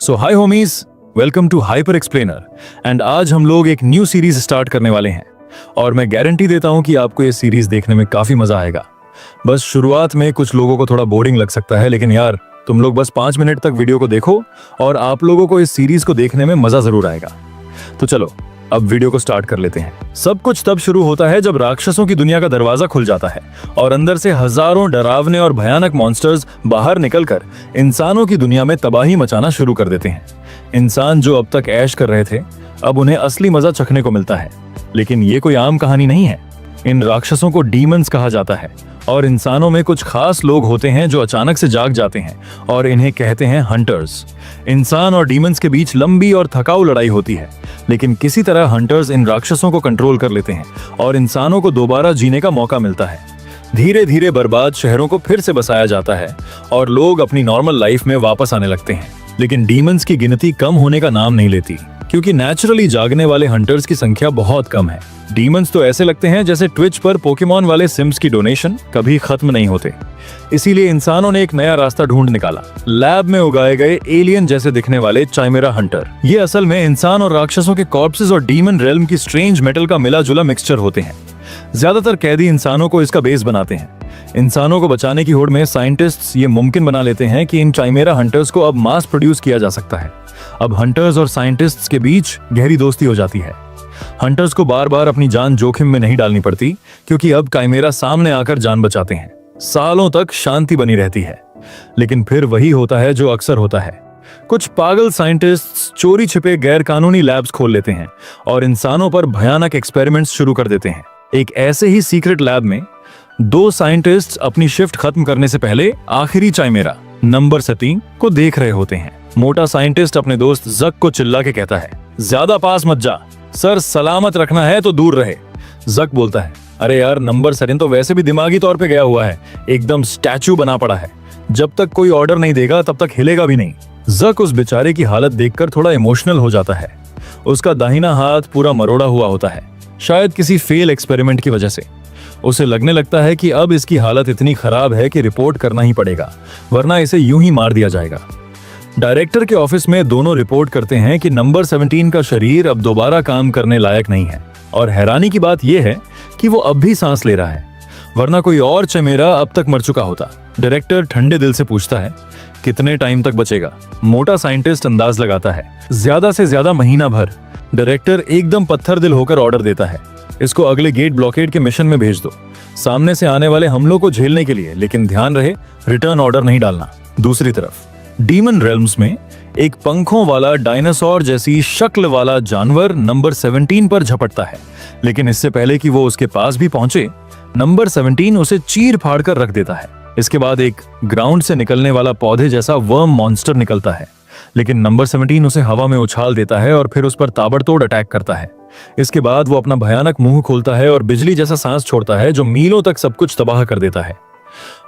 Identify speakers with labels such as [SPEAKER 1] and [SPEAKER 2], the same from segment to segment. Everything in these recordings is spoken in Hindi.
[SPEAKER 1] So hi homies, welcome to Hyper Explainer. And आज हम लोग एक न्यू सीरीज स्टार्ट करने वाले हैं और मैं गारंटी देता हूं कि आपको ये सीरीज देखने में काफी मजा आएगा। बस शुरुआत में कुछ लोगों को थोड़ा बोरिंग लग सकता है, लेकिन यार तुम लोग बस 5 मिनट तक वीडियो को देखो और आप लोगों को इस सीरीज को देखने में मजा जरूर आएगा। तो चलो अब वीडियो को स्टार्ट कर लेते हैं। सब कुछ तब शुरू होता है जब राक्षसों की दुनिया का दरवाजा खुल जाता है और अंदर से हजारों डरावने और भयानक मॉन्स्टर्स बाहर निकलकर इंसानों की दुनिया में तबाही मचाना शुरू कर देते हैं। इंसान जो अब तक ऐश कर रहे थे, अब उन्हें असली मजा चखने को मिलता है। लेकिन ये कोई आम कहानी नहीं है। इन राक्षसों को डीमंस कहा जाता है और इंसानों में कुछ खास लोग होते हैं जो अचानक से जाग जाते हैं और इन्हें कहते हैं हंटर्स। इंसान और डीमंस के बीच लंबी और थकाऊ लड़ाई होती है, लेकिन किसी तरह हंटर्स इन राक्षसों को कंट्रोल कर लेते हैं और इंसानों को दोबारा जीने का मौका मिलता है। धीरे धीरे बर्बाद शहरों को फिर से बसाया जाता है और लोग अपनी नॉर्मल लाइफ में वापस आने लगते हैं। लेकिन डीमंस की गिनती कम होने का नाम नहीं लेती, क्योंकि नेचुरली जागने वाले हंटर्स की संख्या बहुत कम है। डीमंस तो ऐसे लगते हैं जैसे ट्विच पर पोकेमॉन वाले सिम्स की डोनेशन कभी खत्म नहीं होते। इसीलिए इंसानों ने एक नया रास्ता ढूंढ निकाला, लैब में उगाए गए एलियन जैसे दिखने वाले चाइमेरा हंटर। ये असल में इंसान और राक्षसों के कॉर्प्सेस और डीमन रेल्म की स्ट्रेंज मेटल का मिला जुला मिक्सचर होते हैं। ज्यादातर कैदी इंसानों को इसका बेस बनाते हैं। इंसानों को बचाने की होड़ में साइंटिस्ट्स ये मुमकिन बना लेते हैं कि इन चाइमेरा हंटर्स को अब मास प्रोड्यूस किया जा सकता है। अब हंटर्स और साइंटिस्ट्स के बीच गहरी दोस्ती हो जाती है। हंटर्स को बार बार अपनी जान जोखिम में नहीं डालनी पड़ती, क्योंकि अब काइमेरा सामने आकर जान बचाते हैं। सालों तक शांति बनी रहती है। लेकिन फिर वही होता है जो अक्सर होता है। कुछ पागल साइंटिस्ट्स चोरी छिपे गैर कानूनी लैब्स खोल लेते हैं और इंसानों पर भयानक एक्सपेरिमेंट्स शुरू कर देते हैं। एक ऐसे ही सीक्रेट लैब में 2 साइंटिस्ट्स अपनी शिफ्ट खत्म करने से पहले आखिरी चाइमेरा नंबर 13 को देख रहे होते हैं। मोटा साइंटिस्ट अपने दोस्त जक को चिल्ला के कहता है, ज्यादा पास मत जा सर, सलामत रखना है तो दूर रहे। जक बोलता है, अरे यार नंबर 13 तो वैसे भी दिमागी तौर पे गया हुआ है, एकदम स्टैचू बना पड़ा है। जब तक कोई ऑर्डर नहीं देगा तब तक हिलेगा भी नहीं। जक उस बेचारे की हालत देखकर थोड़ा इमोशनल हो जाता है। उसका दाहिना हाथ पूरा मरोड़ा हुआ होता है, शायद किसी फेल एक्सपेरिमेंट की वजह से। उसे लगने लगता है कि अब इसकी हालत इतनी खराब है कि रिपोर्ट करना ही पड़ेगा, वरना इसे यूं ही मार दिया जाएगा। डायरेक्टर के ऑफिस में दोनों रिपोर्ट करते हैं कि नंबर 17 का शरीर अब दोबारा काम करने लायक नहीं है, और हैरानी की बात यह है कि वो अब भी सांस ले रहा है, वरना कोई और चमेरा अब तक मर चुका होता। डायरेक्टर ठंडे दिल से पूछता है, कितने टाइम तक बचेगा? मोटा साइंटिस्ट अंदाज लगाता है, ज्यादा से ज्यादा महीना भर। डायरेक्टर एकदम पत्थर दिल होकर ऑर्डर देता है, इसको अगले गेट ब्लॉकेड के मिशन में भेज दो, सामने से आने वाले हमलों को झेलने के लिए, लेकिन ध्यान रहे रिटर्न ऑर्डर नहीं डालना। दूसरी तरफ डीमन रेल्म्स में एक पंखों वाला डायनासोर जैसी शक्ल वाला जानवर नंबर 17 पर झपटता है, लेकिन इससे पहले कि वो उसके पास भी पहुंचे, नंबर 17 उसे चीर फाड़ कर रख देता है। इसके बाद एक ग्राउंड से निकलने वाला पौधे जैसा वर्म मॉन्स्टर निकलता है, लेकिन नंबर 17 उसे हवा में उछाल देता है और फिर उस पर ताबड़तोड़ अटैक करता है। इसके बाद वो अपना भयानक मुंह खोलता है और बिजली जैसा सांस छोड़ता है, जो मीलों तक सब कुछ तबाह कर देता है।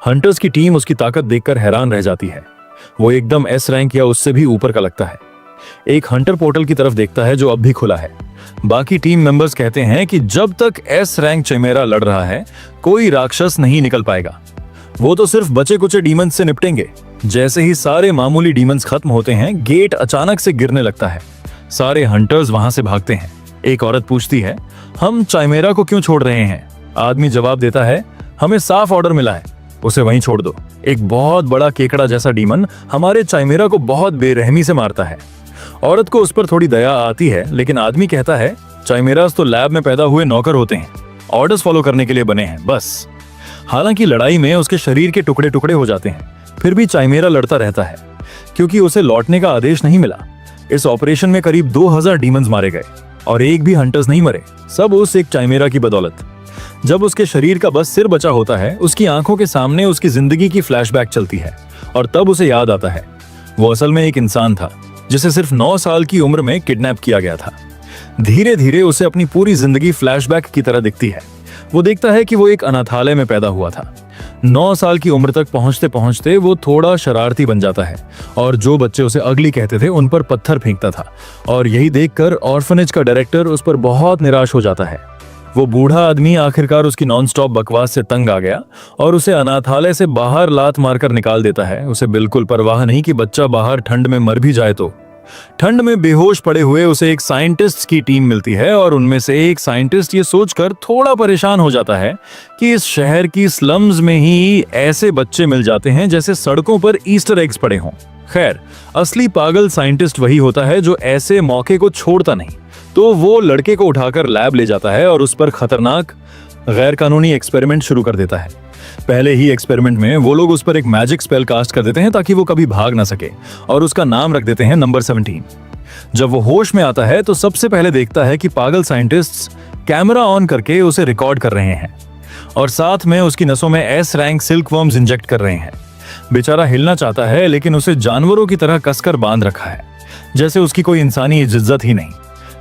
[SPEAKER 1] हंटर्स की टीम उसकी ताकत देखकर हैरान रह जाती है। वो एकदम एस रैंक या उससे भी ऊपर का लगता है। एक हंटर पोर्टल की तरफ देखता है जो अब भी खुला है। बाकी टीम मेंबर्स कहते हैं कि जब तक एस रैंक चमेरा लड़ रहा है, कोई राक्षस नहीं निकल पाएगा। वो तो सिर्फ बचे कुचे डीमंस से निपटेंगे। जैसे ही सारे मामूली डीमंस खत्म होते हैं, गेट अचानक से गिरने लगता है। सारे हंटर्स वहां से भागते हैं। एक औरत पूछती है, हम चाइमेरा को क्यों छोड़ रहे हैं? आदमी जवाब देता है, हमें साफ ऑर्डर मिला है, उसे वहीं छोड़ दो। एक बहुत बड़ा केकड़ा जैसा डीमन हमारे चाइमेरा को बहुत बेरहमी से मारता है। औरत को उस पर थोड़ी दया आती है, लेकिन आदमी कहता है, चाइमेरास तो लैब में पैदा हुए नौकर होते हैं, ऑर्डर्स फॉलो करने के लिए बने हैं बस। हालांकि लड़ाई में उसके शरीर के टुकड़े टुकड़े हो जाते हैं, फिर भी चाइमेरा लड़ता रहता है, क्योंकि उसे लौटने का आदेश नहीं मिला। इस ऑपरेशन में करीब 2000 डीमंस मारे गए और एक भी हंटर्स नहीं मरे, सब उस एक चाइमेरा की बदौलत। जब उसके शरीर का बस सिर बचा होता है, उसकी आंखों के सामने उसकी जिंदगी की फ्लैशबैक चलती है और तब उसे याद आता है वो असल में एक इंसान था जिसे सिर्फ 9 साल की उम्र में किडनैप किया गया था। धीरे धीरे उसे अपनी पूरी जिंदगी फ्लैशबैक की तरह दिखती है। वो देखता है कि वो एक अनाथालय में पैदा हुआ था। 9 साल की उम्र तक पहुंचते पहुंचते वो थोड़ा शरारती बन जाता है और जो बच्चे उसे अगली कहते थे उन पर पत्थर फेंकता था, और यही देखकर ऑर्फनेज का डायरेक्टर उस पर बहुत निराश हो जाता है। वो बूढ़ा आदमी आखिरकार उसकी नॉनस्टॉप बकवास से तंग आ गया और उसे अनाथालय से बाहर लात मारकर निकाल देता है। उसे बिल्कुल परवाह नहीं कि बच्चा बाहर ठंड में मर भी जाए। तो ठंड में बेहोश पड़े हुए उसे एक साइंटिस्ट की टीम मिलती है और उनमें से एक साइंटिस्ट ये सोचकर थोड़ा परेशान हो जाता है कि इस शहर की स्लम्स में ही ऐसे बच्चे मिल जाते हैं जैसे सड़कों पर ईस्टर एग्स पड़े हों। खैर, असली पागल साइंटिस्ट वही होता है जो ऐसे मौके को छोड़ता नहीं। तो वो लड़के को उठाकर लैब ले जाता है और उस पर खतरनाक गैर कानूनी एक्सपेरिमेंट शुरू कर देता है। पहले ही एक्सपेरिमेंट में वो लोग उस पर एक मैजिक स्पेल कास्ट कर देते हैं ताकि वो कभी भाग ना सके और उसका नाम रख देते हैं नंबर 17। जब वो होश में आता है तो सबसे पहले देखता है कि पागल साइंटिस्ट्स कैमरा ऑन करके उसे रिकॉर्ड कर रहे हैं और साथ में उसकी नसों में एस रैंक सिल्कवर्म्स इंजेक्ट कर रहे हैं। बेचारा हिलना चाहता है लेकिन उसे जानवरों की तरह कसकर बांध रखा है, जैसे उसकी कोई इंसानी इज्जत ही नहीं।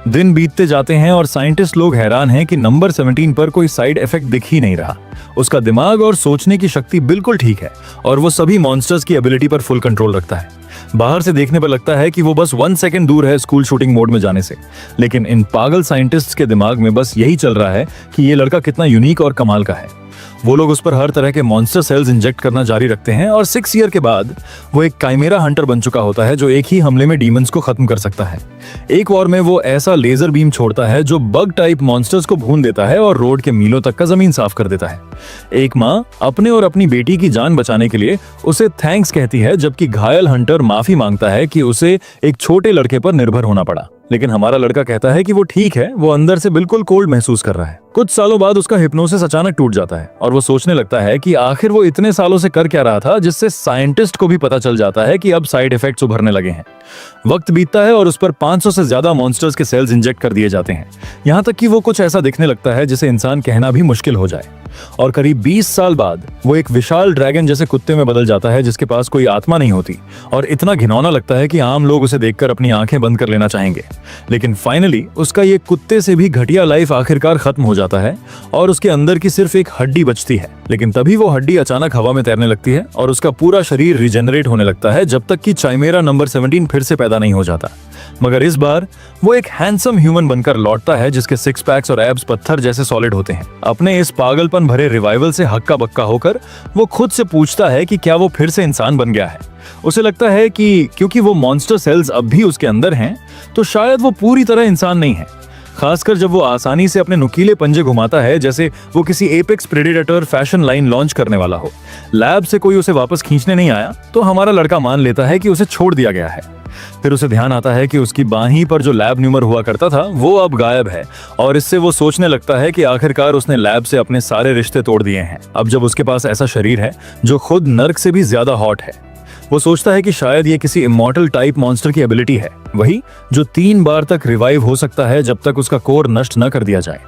[SPEAKER 1] दिन बीतते जाते हैं और साइंटिस्ट लोग हैरान हैं कि नंबर 17 पर कोई साइड इफेक्ट दिख ही नहीं रहा। उसका दिमाग और सोचने की शक्ति बिल्कुल ठीक है और वो सभी मॉन्स्टर्स की एबिलिटी पर फुल कंट्रोल रखता है। बाहर से देखने पर लगता है कि वो बस 1 सेकंड दूर है स्कूल शूटिंग मोड में जाने से, लेकिन इन पागल साइंटिस्ट्स के दिमाग में बस यही चल रहा है कि ये लड़का कितना यूनिक और कमाल का है। वो लोग उस पर हर तरह के मॉन्स्टर सेल्स इंजेक्ट करना जारी रखते हैं और 6 ईयर के बाद वो एक काइमेरा हंटर बन चुका होता है जो एक ही हमले में डीमंस को खत्म कर सकता है। एक वॉर में वो ऐसा लेजर बीम छोड़ता है जो बग टाइप मॉन्स्टर्स को भून देता है और रोड के मीलों तक का जमीन साफ कर देता है। एक माँ अपने और अपनी बेटी की जान बचाने के लिए उसे थैंक्स कहती है, जबकि घायल हंटर माफी मांगता है कि उसे एक छोटे लड़के पर निर्भर होना पड़ा। लेकिन हमारा लड़का कहता है कि वो ठीक है, वो अंदर से बिल्कुल कोल्ड महसूस कर रहा है। कुछ सालों बाद उसका हिप्नोसिस अचानक टूट जाता है और वो सोचने लगता है कि आखिर वो इतने सालों से कर क्या रहा था, जिससे साइंटिस्ट को भी पता चल जाता है कि अब साइड इफेक्ट्स उभरने लगे हैं। वक्त बीतता है और उस पर 500 से ज्यादा मॉन्स्टर्स के सेल्स इंजेक्ट कर दिए जाते हैं, यहाँ तक कि वो कुछ ऐसा दिखने लगता है जिसे इंसान कहना भी मुश्किल हो जाए। और करीब 20 साल बाद वो एक विशाल ड्रैगन जैसे कुत्ते में बदल जाता है जिसके पास कोई आत्मा नहीं होती और इतना घिनौना लगता है कि आम लोग उसे देखकर अपनी आंखें बंद कर लेना चाहेंगे। लेकिन फाइनली उसका ये कुत्ते से भी घटिया लाइफ आखिरकार खत्म हो जाता है और उसके अंदर की सिर्फ एक हड्डी बचती है। लेकिन तभी वो हड्डी अचानक हवा में तैरने लगती है और उसका पूरा शरीर रिजेनरेट होने लगता है जब तक कि चाइमेरा नंबर 17 फिर से पैदा नहीं हो जाता। मगर इस बार वो एक हैंडसम ह्यूमन बनकर लौटता है जिसके 6 पैक्स और एब्स पत्थर जैसे सॉलिड होते हैं। अपने इस पागलपन भरे रिवाइवल से हक्का बक्का होकर वो खुद से पूछता है कि क्या वो फिर से इंसान बन गया है। उसे लगता है कि क्योंकि वो मॉन्स्टर सेल्स अब भी उसके अंदर हैं, तो शायद वो पूरी तरह इंसान नहीं है। खासकर जब वो आसानी से अपने नुकीले पंजे घुमाता है जैसे वो किसी apex predator fashion line launch करने वाला हो। लैब से कोई उसे वापस खींचने नहीं आया तो हमारा लड़का मान लेता है कि उसे छोड़ दिया गया है। फिर उसे ध्यान आता है कि उसकी बाहीं पर जो लैब न्यूमर हुआ करता था वो अब गायब है और इससे वो सोचने लगता है कि आखिरकार उसने लैब से अपने सारे रिश्ते तोड़ दिए हैं। अब जब उसके पास ऐसा शरीर है जो खुद नर्क से भी ज्यादा हॉट है, वो सोचता है कि शायद ये किसी इमॉर्टल टाइप मॉन्स्टर की एबिलिटी है, वही जो 3 बार तक रिवाइव हो सकता है जब तक उसका कोर नष्ट न कर दिया जाए।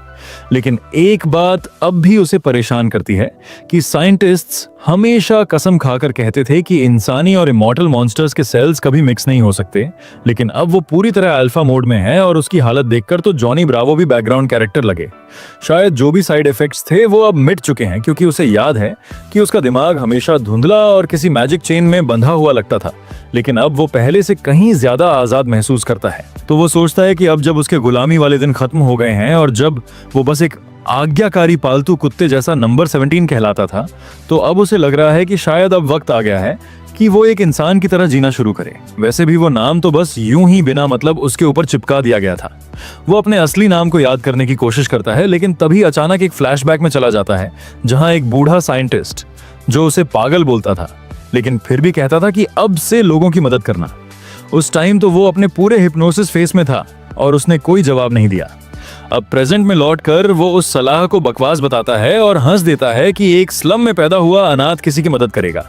[SPEAKER 1] लेकिन एक बात अब भी उसे परेशान करती है कि साइंटिस्ट्स हमेशा कसम खाकर कहते थे कि इंसानी और इमॉर्टल मॉन्स्टर्स के सेल्स कभी मिक्स नहीं हो सकते, लेकिन अब वो पूरी तरह अल्फा मोड में है और उसकी हालत देखकर तो जॉनी ब्रावो भी बैकग्राउंड कैरेक्टर लगे। शायद जो भी साइड इफेक्ट्स थे वो अब मिट चुके हैं क्योंकि उसे याद है कि उसका दिमाग हमेशा धुंधला और किसी मैजिक चेन में बंधा हुआ लगता था, लेकिन अब वो पहले से कहीं ज्यादा आजाद महसूस करता है। तो वो सोचता है कि अब जब उसके गुलामी वाले दिन खत्म हो गए हैं और जब वो बस एक आज्ञाकारी पालतू कुत्ते जैसा नंबर 17 कहलाता था, तो अब उसे लग रहा है कि शायद अब वक्त आ गया है कि वो एक इंसान की तरह जीना शुरू करे। वैसे भी वो नाम तो बस यूं ही बिना मतलब उसके ऊपर चिपका दिया गया था। वो अपने असली नाम को याद करने की कोशिश करता है, लेकिन तभी अचानक एक फ्लैशबैक में चला जाता है जहां एक बूढ़ा साइंटिस्ट जो उसे पागल बोलता था लेकिन फिर भी कहता था कि अब से लोगों की मदद करना। उस टाइम तो वो अपने पूरे हिप्नोसिस फेस में था और उसने कोई जवाब नहीं दिया। अब प्रेजेंट में लौटकर वो उस सलाह को बकवास बताता है और हंस देता है कि एक स्लम में पैदा हुआ अनाथ किसी की मदद करेगा।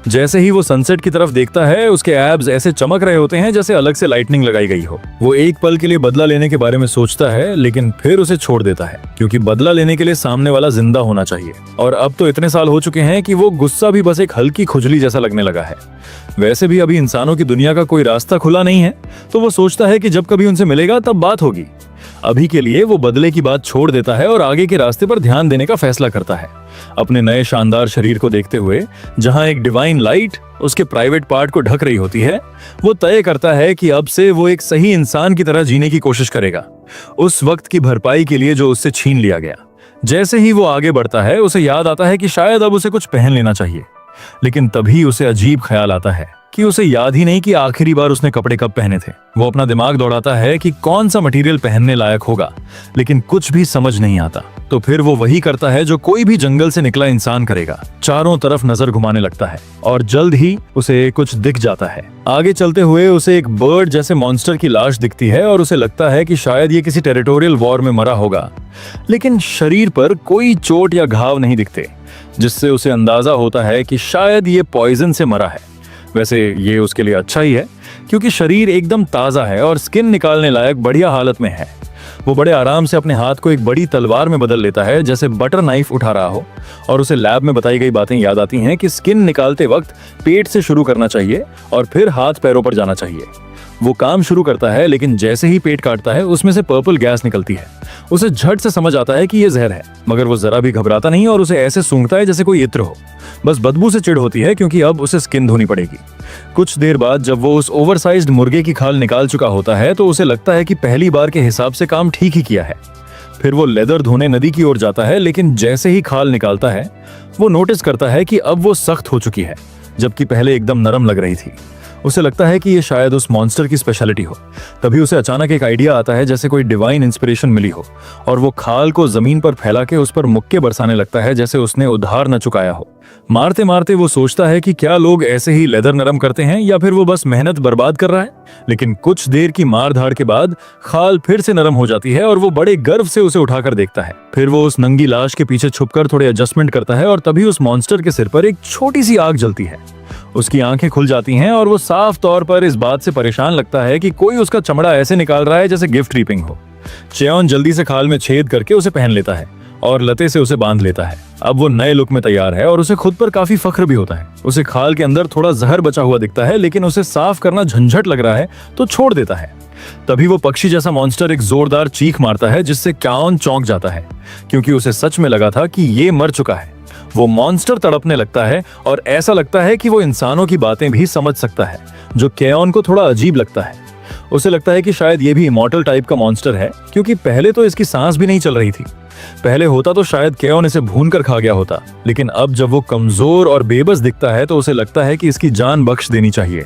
[SPEAKER 1] जैसे ही वो सनसेट की तरफ देखता है उसके एब्स ऐसे चमक रहे होते हैं जैसे अलग से लाइटनिंग लगाई गई हो। वो एक पल के लिए बदला लेने के बारे में सोचता है लेकिन फिर उसे छोड़ देता है क्योंकि बदला लेने के लिए सामने वाला जिंदा होना चाहिए और अब तो इतने साल हो चुके हैं कि वो गुस्सा भी बस एक हल्की खुजली जैसा लगने लगा है। वैसे भी अभी इंसानों की दुनिया का कोई रास्ता खुला नहीं है, तो वो सोचता है कि जब कभी उनसे मिलेगा तब बात होगी। अभी के लिए वो बदले की बात छोड़ देता है और आगे के रास्ते पर ध्यान देने का फैसला करता है। अपने नए शानदार शरीर को देखते हुए जहां एक डिवाइन लाइट उसके प्राइवेट पार्ट को ढक रही होती है, वो तय करता है कि अब से वो एक सही इंसान की तरह जीने की कोशिश करेगा, उस वक्त की भरपाई के लिए जो उससे छीन लिया गया। जैसे ही वो आगे बढ़ता है उसे याद आता है कि शायद अब उसे कुछ पहन लेना चाहिए, लेकिन तभी उसे अजीब ख्याल आता है कि उसे याद ही नहीं कि आखिरी बार उसने कपड़े कब पहने थे। वो अपना दिमाग दौड़ाता है कि कौन सा मटेरियल पहनने लायक होगा, लेकिन कुछ भी समझ नहीं आता। तो फिर वो वही करता है जो कोई भी जंगल से निकला इंसान करेगा, चारों तरफ नजर घुमाने लगता है और जल्द ही उसे कुछ दिख जाता है। आगे चलते हुए उसे एक बर्ड जैसे मॉन्स्टर की लाश दिखती है और उसे लगता है कि शायद ये किसी टेरिटोरियल वॉर में मरा होगा, लेकिन शरीर पर कोई चोट या घाव नहीं दिखते, जिससे उसे अंदाजा होता है कि शायद ये पॉइजन से मरा है। वैसे ये उसके लिए अच्छा ही है, क्योंकि शरीर एकदम ताज़ा है और स्किन निकालने लायक बढ़िया हालत में है। वो बड़े आराम से अपने हाथ को एक बड़ी तलवार में बदल लेता है, जैसे बटर नाइफ उठा रहा हो, और उसे लैब में बताई गई बातें याद आती हैं कि स्किन निकालते वक्त पेट से शुरू करना चाहिए और फिर हाथ पैरों पर जाना चाहिए। वो काम शुरू करता है, लेकिन जैसे ही पेट काटता है उसमें से पर्पल गैस निकलती है। उसे झट से समझ आता है कि ये जहर है, मगर वो जरा भी घबराता नहीं और उसे ऐसे सूंघता है जैसे कोई इत्र हो। बस बदबू से चिढ़ होती है, क्योंकि अब उसे स्किन धोनी पड़ेगी। कुछ देर बाद जब वो उस ओवरसाइज्ड मुर्गे की खाल निकाल चुका होता है तो उसे लगता है कि पहली बार के हिसाब से काम ठीक ही किया है। फिर वो लेदर धोने नदी की ओर जाता है, लेकिन जैसे ही खाल निकालता है वो नोटिस करता है कि अब वो सख्त हो चुकी है, जबकि पहले एकदम नरम लग रही थी। उसे लगता है कि ये शायद उस मॉन्स्टर की स्पेशलिटी हो। तभी उसे अचानक एक आइडिया आता है, जैसे कोई डिवाइन इंस्पिरेशन मिली हो, और वो खाल को जमीन पर फैला के उस पर मुक्के बरसाने लगता है, जैसे उसने उधार न चुकाया हो। मारते मारते वो सोचता है कि क्या लोग ऐसे ही लेदर नरम करते हैं या फिर वो बस मेहनत बर्बाद कर रहा है। लेकिन कुछ देर की मार धाड़ के बाद खाल फिर से नरम हो जाती है और वो बड़े गर्व से उसे उठाकर देखता है। फिर वो उस नंगी लाश के पीछे छुपकर थोड़े एडजस्टमेंट करता है और तभी उस मॉन्स्टर के सिर पर एक छोटी सी आग जलती है। उसकी आंखें खुल जाती हैं और वो साफ तौर पर इस बात से परेशान लगता है कि कोई उसका चमड़ा ऐसे निकाल रहा है जैसे गिफ्ट रीपिंग हो। चेओन जल्दी से खाल में छेद करके उसे पहन लेता है और लते से उसे बांध लेता है। अब वो नए लुक में तैयार है और उसे खुद पर काफी फख्र भी होता है। उसे खाल के अंदर थोड़ा जहर बचा हुआ दिखता है, लेकिन उसे साफ करना झंझट लग रहा है तो छोड़ देता है। तभी वो पक्षी जैसा मॉन्स्टर एक जोरदार चीख मारता है, जिससे क्याओन चौंक जाता है, क्योंकि उसे सच में लगा था कि ये मर चुका है। वो मॉन्स्टर तड़पने लगता है और ऐसा लगता है कि वो इंसानों की बातें भी समझ सकता है, जो क्याओन को थोड़ा अजीब लगता है। उसे लगता है कि शायद ये भी इमॉर्टल टाइप का मॉन्स्टर है, क्योंकि पहले तो इसकी सांस भी नहीं चल रही थी। पहले होता तो शायद क्याओन इसे भून कर खा गया होता, लेकिन अब जब वो कमजोर और बेबस दिखता है तो उसे लगता है कि इसकी जान बख्श देनी चाहिए।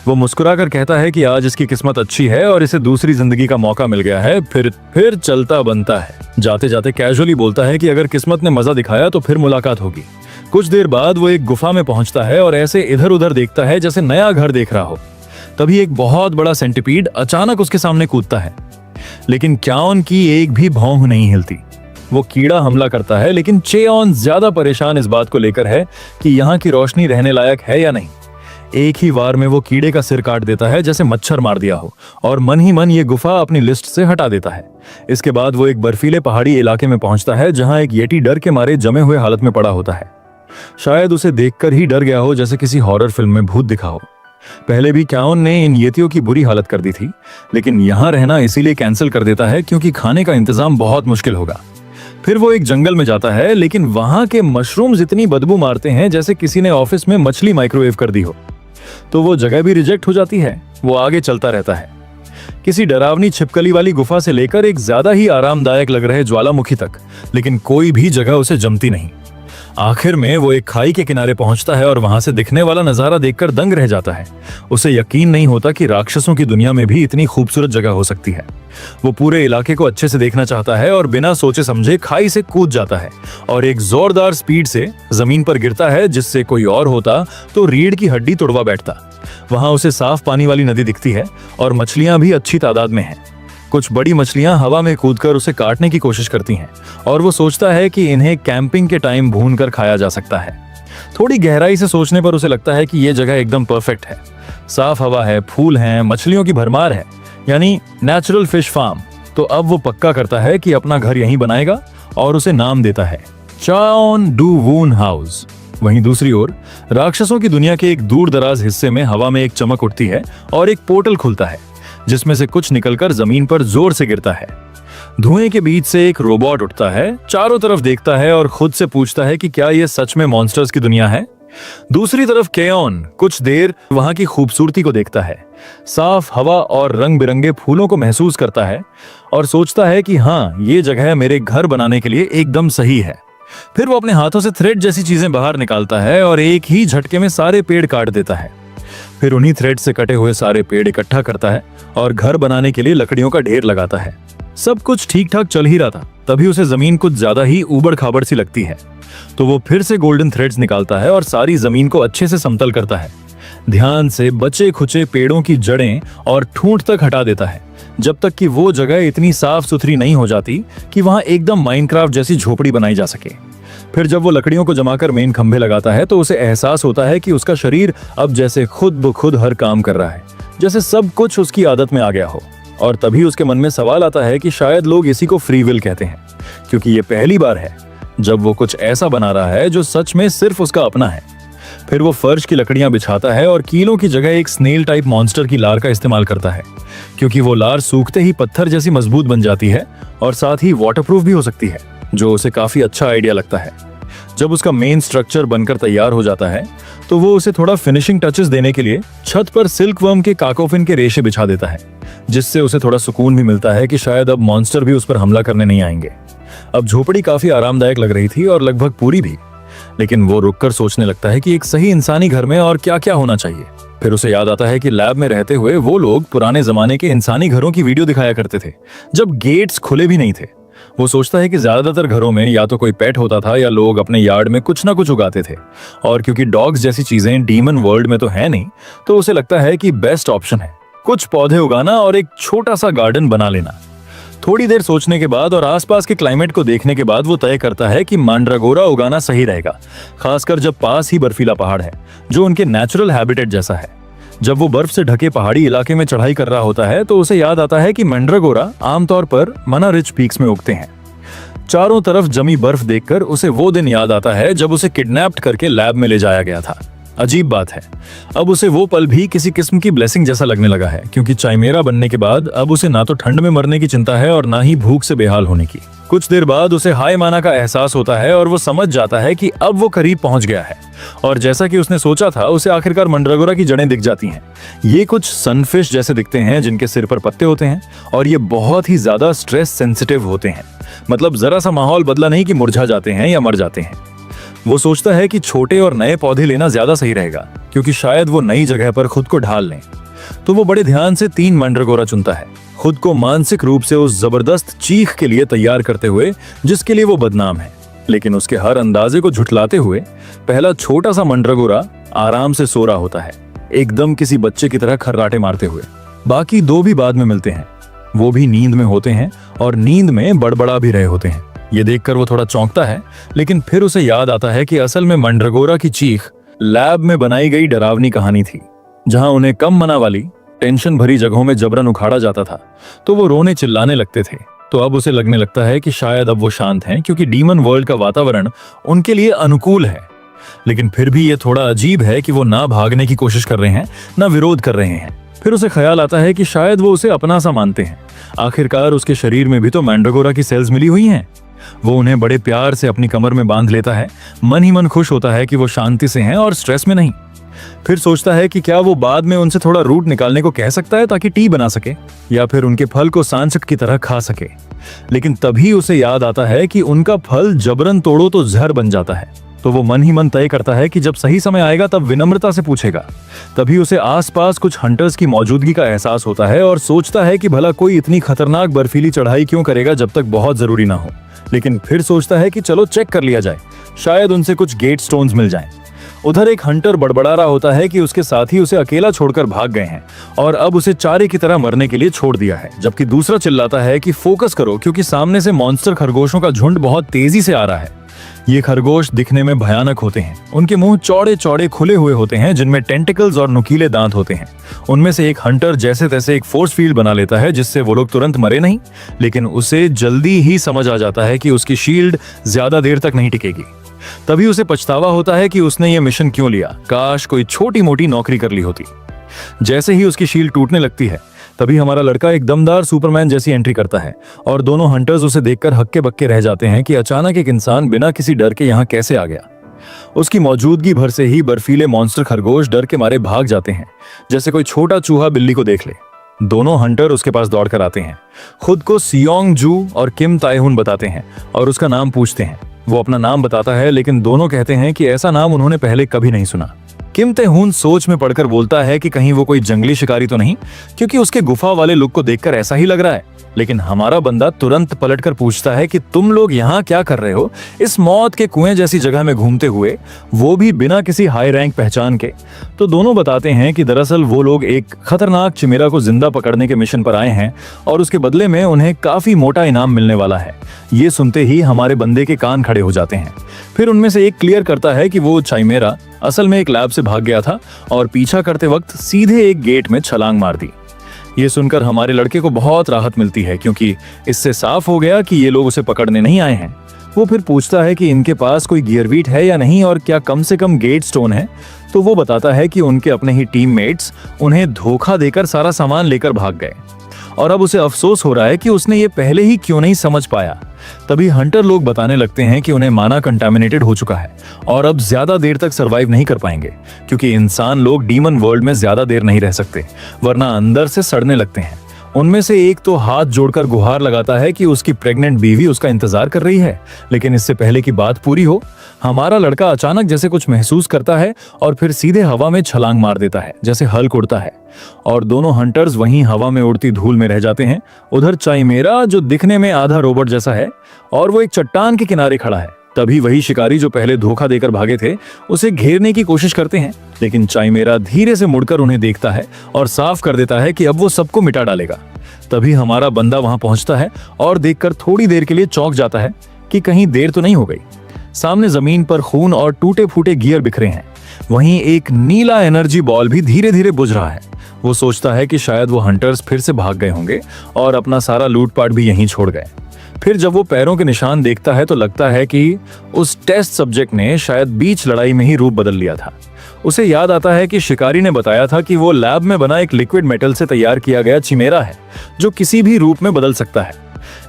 [SPEAKER 1] वो मुस्कुराकर कहता है कि आज इसकी किस्मत अच्छी है और इसे दूसरी जिंदगी का मौका मिल गया है। फिर चलता बनता है। जाते जाते कैजुअली बोलता है कि अगर किस्मत ने मजा दिखाया तो फिर मुलाकात होगी। कुछ देर बाद वो एक गुफा में पहुंचता है और ऐसे इधर उधर देखता है जैसे नया घर देख रहा हो। तभी एक बहुत बड़ा सेंटीपीड अचानक उसके सामने कूदता है, लेकिन क्याओन की एक भी भौंह नहीं हिलती। वो कीड़ा हमला करता है, लेकिन चेओन ज्यादा परेशान इस बात को लेकर है कि यहाँ की रोशनी रहने लायक है या नहीं। एक ही वार में वो कीड़े का सिर काट देता है जैसे मच्छर मार दिया हो, और मन ही मन ये गुफा अपनी लिस्ट से हटा देता है। इसके बाद वो एक बर्फीले पहाड़ी इलाके में पहुंचता है, जहां एक येटी डर के मारे जमे हुए हालत में पड़ा होता है। शायद उसे देखकर ही डर गया हो, जैसे किसी हॉरर फिल्म में भूत दिखा हो। पहले भी क्याओन ने इन येतियों की बुरी हालत कर दी थी, लेकिन यहाँ रहना इसीलिए कैंसिल कर देता है क्योंकि खाने का इंतजाम बहुत मुश्किल होगा। फिर वो एक जंगल में जाता है, लेकिन वहां के मशरूम्स इतनी बदबू मारते हैं जैसे किसी ने ऑफिस में मछली माइक्रोवेव कर दी हो। तो वो जगह भी रिजेक्ट हो जाती है। वो आगे चलता रहता है, किसी डरावनी छिपकली वाली गुफा से लेकर एक ज्यादा ही आरामदायक लग रहे ज्वालामुखी तक, लेकिन कोई भी जगह उसे जमती नहीं। आखिर में वो एक खाई के किनारे पहुंचता है और वहां से दिखने वाला नजारा देखकर दंग रह जाता है। उसे यकीन नहीं होता कि राक्षसों की दुनिया में भी इतनी खूबसूरत जगह हो सकती है। वो पूरे इलाके को अच्छे से देखना चाहता है और बिना सोचे समझे खाई से कूद जाता है और एक जोरदार स्पीड से जमीन पर गिरता है, जिससे कोई और होता तो रीढ़ की हड्डी तोड़वा बैठता। वहां उसे साफ पानी वाली नदी दिखती है और मछलियां भी अच्छी तादाद में हैं। कुछ बड़ी मछलियां हवा में कूदकर उसे काटने की कोशिश करती हैं और वो सोचता है कि इन्हें कैंपिंग के टाइम भूनकर खाया जा सकता है। थोड़ी गहराई से सोचने पर उसे लगता है कि ये जगह एकदम परफेक्ट है। साफ हवा है, फूल हैं, मछलियों की भरमार है, यानी नेचुरल फिश फार्म। तो अब वो पक्का करता है कि अपना घर यहीं बनाएगा और उसे नाम देता है चाओन डू वून हाउस। वहीं दूसरी ओर राक्षसों की दुनिया के एक दूर दराज हिस्से में हवा में एक चमक उठती है और एक पोर्टल खुलता है, जिसमें से कुछ निकलकर जमीन पर जोर से गिरता है। धुएं के बीच से एक रोबोट उठता है, चारों तरफ देखता है और खुद से पूछता है कि क्या यह सच में मॉन्स्टर्स की दुनिया है दूसरी तरफ केयॉन कुछ देर वहां की खूबसूरती को देखता है, साफ हवा और रंग बिरंगे फूलों को महसूस करता है और सोचता है कि हाँ, ये जगह मेरे घर बनाने के लिए एकदम सही है। फिर वो अपने हाथों से थ्रेड जैसी चीजें बाहर निकालता है और एक ही झटके में सारे पेड़ काट देता है। फिर उन्हीं थ्रेड से कटे हुए सारे पेड़ इकट्ठा करता है और घर बनाने के लिए लकड़ियों का ढेर लगाता है। सब कुछ ठीक ठाक चल ही रहा था, तभी उसे जमीन कुछ ज्यादा ही ऊबड़ खाबड़ सी लगती है। तो वो फिर से गोल्डन थ्रेड्स निकालता है और सारी जमीन को अच्छे से समतल करता है। ध्यान से बचे खुचे पेड़ों की जड़ें और ठूंठ तक हटा देता है, जब तक कि वो जगह इतनी साफ सुथरी नहीं हो जाती कि वहां एकदम माइनक्राफ्ट जैसी झोपड़ी बनाई जा सके। फिर जब वो लकड़ियों को जमाकर मेन खंभे लगाता है तो उसे एहसास होता है कि उसका शरीर अब जैसे खुद ब खुद हर काम कर रहा है, जैसे सब कुछ उसकी आदत में आ गया हो। और तभी उसके मन में सवाल आता है कि शायद लोग इसी को फ्री विल कहते हैं, क्योंकि ये पहली बार है जब वो कुछ ऐसा बना रहा है जो सच में सिर्फ उसका अपना है। फिर वो फर्श की लकड़ियां बिछाता है और कीलों की जगह एक स्नेल टाइप मॉन्स्टर की लार का इस्तेमाल करता है, क्योंकि वो लार सूखते ही पत्थर जैसी मजबूत बन जाती है और साथ ही वाटरप्रूफ भी हो सकती है, जो उसे काफी अच्छा आइडिया लगता है। जब उसका मेन स्ट्रक्चर बनकर तैयार हो जाता है तो वो उसे थोड़ा फिनिशिंग टचेस देने के लिए छत पर सिल्क वर्म के काकोफिन के रेशे बिछा देता है, जिससे उसे थोड़ा सुकून भी मिलता है कि शायद अब मॉन्स्टर भी उस पर हमला करने नहीं आएंगे। अब झोपड़ी काफी आरामदायक लग रही थी और लगभग पूरी भी, लेकिन वो रुककर सोचने लगता है कि एक सही इंसानी घर में और क्या क्या होना चाहिए। फिर उसे याद आता है कि लैब में रहते हुए वो लोग पुराने जमाने के इंसानी घरों की वीडियो दिखाया करते थे, जब गेट्स खुले भी नहीं थे। वो सोचता है कि ज्यादातर घरों में या तो कोई पेट होता था या लोग अपने यार्ड में कुछ ना कुछ उगाते थे, और क्योंकि डॉग्स जैसी चीजें डीमन वर्ल्ड में तो है नहीं, तो उसे लगता है कि बेस्ट ऑप्शन है कुछ पौधे उगाना और एक छोटा सा गार्डन बना लेना। थोड़ी देर सोचने के बाद और आसपास के क्लाइमेट को देखने के बाद वो तय करता है कि मांड्रागोरा उगाना सही रहेगा, खासकर जब पास ही बर्फीला पहाड़ है जो उनके नेचुरल हैबिटेट जैसा है। जब वो बर्फ से ढके पहाड़ी इलाके में चढ़ाई कर रहा होता है तो उसे याद आता है कि मैंड्रागोरा आमतौर पर मना रिच पीक्स में उगते हैं। चारों तरफ जमी बर्फ देखकर उसे वो दिन याद आता है जब उसे किडनैप्ड करके लैब में ले जाया गया था। अजीब बात है, अब उसे वो पल भी किसी किस्म की ब्लेसिंग जैसा लगने लगा है, क्योंकि चाइमेरा बनने के बाद अब उसे ना तो ठंड में मरने की चिंता है और ना ही भूख से बेहाल होने की। कुछ देर बाद उसे हाय माना का एहसास होता है और वो समझ जाता है कि अब वो करीब पहुंच गया है, और जैसा कि उसने सोचा था उसे आखिरकार मंड्रागोरा की जड़ें दिख जाती हैं। ये कुछ सनफिश जैसे दिखते हैं जिनके सिर पर पत्ते होते हैं, और ये बहुत ही ज्यादा स्ट्रेस सेंसिटिव होते हैं। मतलब जरा सा माहौल बदला नहीं कि मुरझा जाते हैं या मर जाते हैं। वो सोचता है कि छोटे और नए पौधे लेना ज्यादा सही रहेगा, क्योंकि शायद वो नई जगह पर खुद को ढाल लें। तो वो बड़े ध्यान से 3 मंड्रागोरा चुनता है, खुद को मानसिक रूप से उस जबरदस्त चीख के लिए तैयार करते हुए जिसके लिए वो बदनाम है। लेकिन उसके हर अंदाजे को झुठलाते हुए पहला छोटा सा मंड्रागोरा आराम से सो रहा होता है, एकदम किसी बच्चे की तरह खर्राटे मारते हुए। बाकी 2 भी बाद में मिलते हैं, वो भी नींद में होते हैं और नींद में बड़बड़ा भी रहे होते हैं। ये देखकर वो थोड़ा चौंकता है, लेकिन फिर उसे याद आता है कि असल में मंड्रागोरा की चीख लैब में बनाई गई डरावनी कहानी थी, जहां उन्हें कम मना वाली टेंशन भरी जगहों में जबरन उखाड़ा जाता था तो वो रोने चिल्लाने लगते थे। तो अब उसे लगने लगता है कि शायद अब वो शांत हैं, क्योंकि डीमन वर्ल्ड का वातावरण उनके लिए अनुकूल है। लेकिन फिर भी ये थोड़ा अजीब है कि वो ना भागने की कोशिश कर रहे हैं ना विरोध कर रहे हैं। फिर उसे ख्याल आता है कि शायद वो उसे अपना सा मानते हैं, आखिरकार उसके शरीर में भी तो मंड्रागोरा की सेल्स मिली हुई हैं। वो उन्हें बड़े प्यार से अपनी कमर में बांध लेता है, मन ही मन खुश होता है कि वो शांति से हैं और स्ट्रेस में नहीं। फिर सोचता है कि क्या वो बाद में उनसे थोड़ा रूट निकालने को कह सकता है ताकि टी बना सके, या फिर उनके फल को सांचक की तरह खा सके। लेकिन तभी उसे याद आता है कि उनका फल जबरन तोड़ो तो जहर बन जाता है। तो वो मन ही मन तय करता है कि जब सही समय आएगा तब विनम्रता से पूछेगा। तभी उसे आसपास कुछ हंटर्स की मौजूदगी का एहसास होता है और सोचता है कि भला कोई इतनी खतरनाक बर्फीली चढ़ाई क्यों करेगा जब तक बहुत जरूरी ना हो। लेकिन फिर सोचता है कि चलो चेक कर लिया जाए, शायद उनसे कुछ गेट स्टोन्स मिल जाएं। उधर एक हंटर बड़बड़ा रहा होता है कि उसके साथी उसे अकेला छोड़कर भाग गए हैं और अब उसे चारे की तरह मरने के लिए छोड़ दिया है, जबकि दूसरा चिल्लाता है कि फोकस करो, क्योंकि सामने से मॉन्स्टर खरगोशों का झुंड बहुत तेजी से आ रहा है। ये खरगोश दिखने में भयानक होते हैं, उनके मुंह चौड़े चौड़े खुले हुए होते हैं जिनमें टेंटिकल्स और नुकीले दांत होते हैं। उनमें से एक हंटर जैसे तैसे एक फोर्स फील्ड बना लेता है जिससे वो लोग तुरंत मरे नहीं, लेकिन उसे जल्दी ही समझ आ जाता है कि उसकी शील्ड ज्यादा देर तक नहीं टिकेगी। तभी उसे पछतावा होता है कि उसने ये मिशन क्यों लिया, काश कोई छोटी मोटी नौकरी कर ली होती। जैसे ही उसकी शील्ड टूटने लगती है तभी हमारा लड़का एक दमदार सुपरमैन जैसी एंट्री करता है और दोनों हंटर्स उसे देखकर हक्के बक्के रह जाते हैं कि अचानक एक इंसान बिना किसी डर के यहाँ कैसे आ गया। उसकी मौजूदगी भर से ही बर्फीले मॉन्स्टर खरगोश डर के मारे भाग जाते हैं, जैसे कोई छोटा चूहा बिल्ली को देख ले। दोनों हंटर उसके पास दौड़कर आते हैं, खुद को सियोंग जू और किम ताएहुन बताते हैं और उसका नाम पूछते हैं। वो अपना नाम बताता है, लेकिन दोनों कहते हैं कि ऐसा नाम उन्होंने पहले कभी नहीं सुना। किम ताएहुन सोच में पड़कर बोलता है कि कहीं वो कोई जंगली शिकारी तो नहीं, क्योंकि उसके गुफा वाले लुक को देखकर ऐसा ही लग रहा है। लेकिन हमारा बंदा तुरंत पलटकर पूछता है कि तुम लोग यहाँ क्या कर रहे हो, इस मौत के कुएं जैसी जगह में घूमते हुए, वो भी बिना किसी हाई रैंक पहचान के। तो दोनों बताते हैं कि दरअसल वो लोग एक खतरनाक चिमेरा को जिंदा पकड़ने के मिशन पर आए हैं और उसके बदले में उन्हें काफी मोटा इनाम मिलने वाला है। ये सुनते ही हमारे बंदे के कान खड़े हो जाते हैं। फिर उनमें से एक क्लियर करता है कि वो चिमेरा असल में एक लैब से भाग गया था और पीछा करते वक्त सीधे एक गेट में छलांग मार दी। ये सुनकर हमारे लड़के को बहुत राहत मिलती है, क्योंकि इससे साफ हो गया कि ये लोग उसे पकड़ने नहीं आए हैं। वो फिर पूछता है कि इनके पास कोई गियरवीट है या नहीं और क्या कम से कम गेट स्टोन है। तो वो बताता है कि उनके अपने ही टीममेट्स उन्हें धोखा देकर सारा सामान लेकर भाग गए और अब उसे अफसोस हो रहा है कि उसने ये पहले ही क्यों नहीं समझ पाया। तभी हंटर लोग बताने लगते हैं कि उन्हें माना कंटामिनेटेड हो चुका है और अब ज्यादा देर तक सरवाइव नहीं कर पाएंगे, क्योंकि इंसान लोग डीमन वर्ल्ड में ज्यादा देर नहीं रह सकते, वरना अंदर से सड़ने लगते हैं। उनमें से एक तो हाथ जोड़कर गुहार लगाता है कि उसकी प्रेग्नेंट बीवी उसका इंतजार कर रही है, लेकिन इससे पहले कि बात पूरी हो, हमारा लड़का अचानक जैसे कुछ महसूस करता है और फिर सीधे हवा में छलांग मार देता है, जैसे हल्क उड़ता है, और दोनों हंटर्स वहीं हवा में उड़ती धूल में रह जाते हैं। उधर चिमेरा, जो दिखने में आधा रोबोट जैसा है और वो एक चट्टान के किनारे खड़ा है। तभी वही शिकारी जो पहले धोखा देकर भागे थे उसे घेरने की कोशिश करते हैं, लेकिन चिमेरा धीरे से मुड़कर उन्हें देखता है और साफ कर देता है कि अब वो सबको मिटा डालेगा। तभी हमारा बंदा वहां पहुंचता है और देखकर थोड़ी देर के लिए चौंक जाता है कि कहीं देर तो नहीं हो गई। सामने जमीन पर खून और टूटे फूटे गियर बिखरे हैं। वहीं एक नीला एनर्जी बॉल भी धीरे धीरे बुझ रहा है। वो सोचता है कि शायद वो हंटर्स फिर से भाग गए होंगे और अपना सारा लूटपाट भी यहीं छोड़ गए। फिर जब वो पैरों के निशान देखता है तो लगता है कि उस टेस्ट सब्जेक्ट ने शायद बीच लड़ाई में ही रूप बदल लिया था। उसे याद आता है कि शिकारी ने बताया था कि वो लैब में बना एक लिक्विड मेटल से तैयार किया गया चिमेरा है, जो किसी भी रूप में बदल सकता है।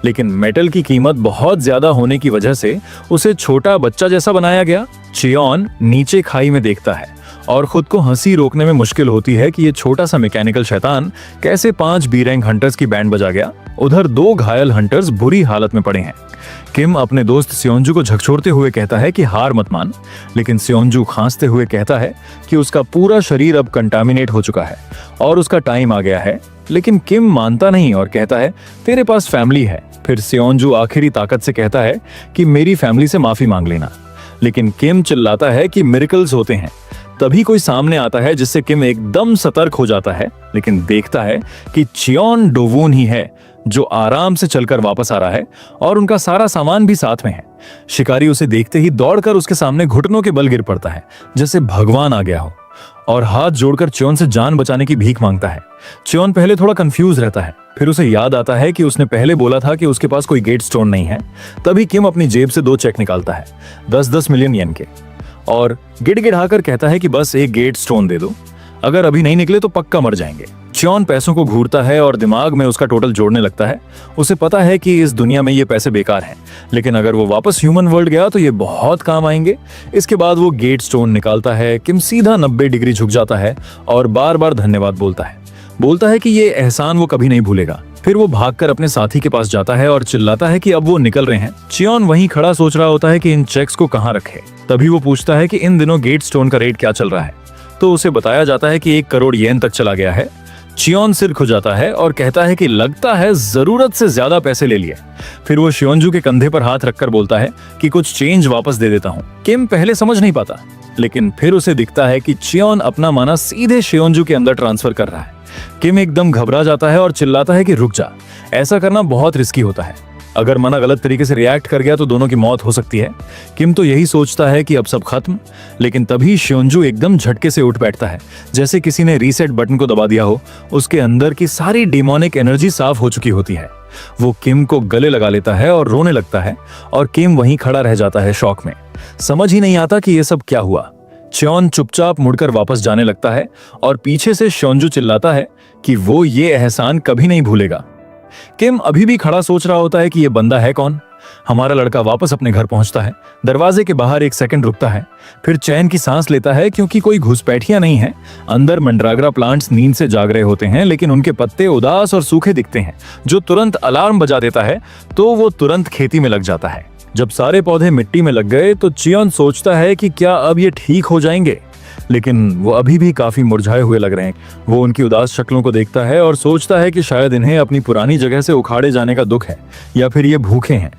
[SPEAKER 1] लेकिन मेटल की कीमत बहुत ज्यादा होने की वजह से उसे छोटा बच्चा जैसा बनाया गया। चियोन नीचे खाई में देखता है और खुद को हंसी रोकने में मुश्किल होती है कि ये छोटा सा मैकेनिकल शैतान कैसे 5 बी रैंक हंटर्स की बैंड बजा गया। उधर 2 घायल हंटर्स बुरी हालत में पड़े हैं। किम अपने दोस्त सियोंजू को झकझोरते हुए कहता है कि हार मत मान, लेकिन सियोंजू खांसते हुए कहता है कि उसका पूरा शरीर अब कंटामिनेट हो चुका है और उसका टाइम आ गया है। लेकिन किम मानता नहीं और कहता है तेरे पास फैमिली है। फिर सियोंजू आखिरी ताकत से कहता है कि मेरी फैमिली से माफी मांग लेना, लेकिन किम चिल्लाता है कि मिरेकल्स होते हैं। तभी कोई सामने आता है जिससे किम एकदम सतर्क हो जाता है, लेकिन देखता है कि चियोन डोवून ही है जो आराम से चलकर वापस आ रहा है और उनका सारा सामान भी साथ में है। शिकारी उसे देखते ही दौड़कर उसके सामने घुटनों के बल गिर पड़ता है, जैसे भगवान आ गया हो, और हाथ जोड़कर चियोन से जान बचाने की भीख मांगता है। चियोन पहले थोड़ा कंफ्यूज रहता है, फिर उसे याद आता है कि उसने पहले बोला था कि उसके पास कोई गेट स्टोन नहीं है। तभी किम अपनी जेब से 2 चेक निकालता है, 10-10 मिलियन येन के, और गिड़गिड़ाकर कहता है कि बस एक गेट स्टोन दे दो, अगर अभी नहीं निकले तो पक्का मर जाएंगे। चियोन पैसों को घूरता है और दिमाग में उसका टोटल जोड़ने लगता है। उसे पता है कि इस दुनिया में ये पैसे बेकार हैं, लेकिन अगर वो वापस ह्यूमन वर्ल्ड गया तो ये बहुत काम आएंगे। इसके बाद वो गेट स्टोन निकालता है। किम सीधा 90 डिग्री झुक जाता है और बार बार धन्यवाद बोलता है कि ये एहसान वो कभी नहीं भूलेगा। फिर वो भागकर अपने साथी के पास जाता है और चिल्लाता है कि अब वो निकल रहे हैं। चियोन वहीं खड़ा सोच रहा होता है कि इन चेक्स को कहाँ रखे। तभी वो पूछता है कि इन दिनों गेट स्टोन का रेट क्या चल रहा है, तो उसे बताया जाता है कि 1 करोड़ येन तक चला गया है। चियोन सिर खुजाता है और कहता है कि लगता है जरूरत से ज्यादा पैसे ले लिए। फिर वो शियोंजू के कंधे पर हाथ रखकर बोलता है कि कुछ चेंज वापस दे देता हूँ। किम पहले समझ नहीं पाता, लेकिन फिर उसे दिखता है कि चियोन अपना माना सीधे शियोंजू के अंदर ट्रांसफर कर रहा है। किम एकदम घबरा जाता है और चिल्लाता है कि रुक जा, ऐसा करना बहुत रिस्की होता है। अगर मना गलत तरीके से रिएक्ट कर गया तो दोनों की मौत हो सकती है। किम तो यही सोचता है कि अब सब खत्म, लेकिन तभी शियोंजू एकदम झटके से उठ बैठता है, जैसे किसी ने रीसेट बटन को दबा दिया हो। उसके अंदर की सारी डिमोनिक एनर्जी साफ हो चुकी होती है। वो किम को गले लगा लेता है और रोने लगता है, और किम वहीं खड़ा रह जाता है शॉक में। समझ ही नहीं आता कि ये सब क्या हुआ। चियोन चुपचाप मुड़कर वापस जाने लगता है और पीछे से शियोंजू चिल्लाता है कि वो ये एहसान कभी नहीं भूलेगा। किम अभी भी खड़ा सोच रहा होता है कि ये बंदा है कौन, हमारा लड़का वापस अपने घर पहुंचता है, दरवाजे के बाहर एक सेकंड रुकता है, फिर चैन की सांस लेता है क्योंकि कोई घुसपैठियां नहीं है। अंदर मंड्रागरा प्लांट्स नींद से जाग रहे होते हैं, लेकिन उनके पत्ते उदास और सूखे दिखते हैं, जो तुरंत अलार्म बजा देता है, तो वो तुरंत खेती में लग जाता है। जब सारे पौधे मिट्टी में लग गए तो चियोन सोचता है कि क्या अब ये ठीक हो जाएंगे, लेकिन वो अभी भी काफी मुरझाए हुए लग रहे हैं। वो उनकी उदास शक्लों को देखता है और सोचता है कि शायद इन्हें अपनी पुरानी जगह से उखाड़े जाने का दुख है, या फिर ये भूखे हैं।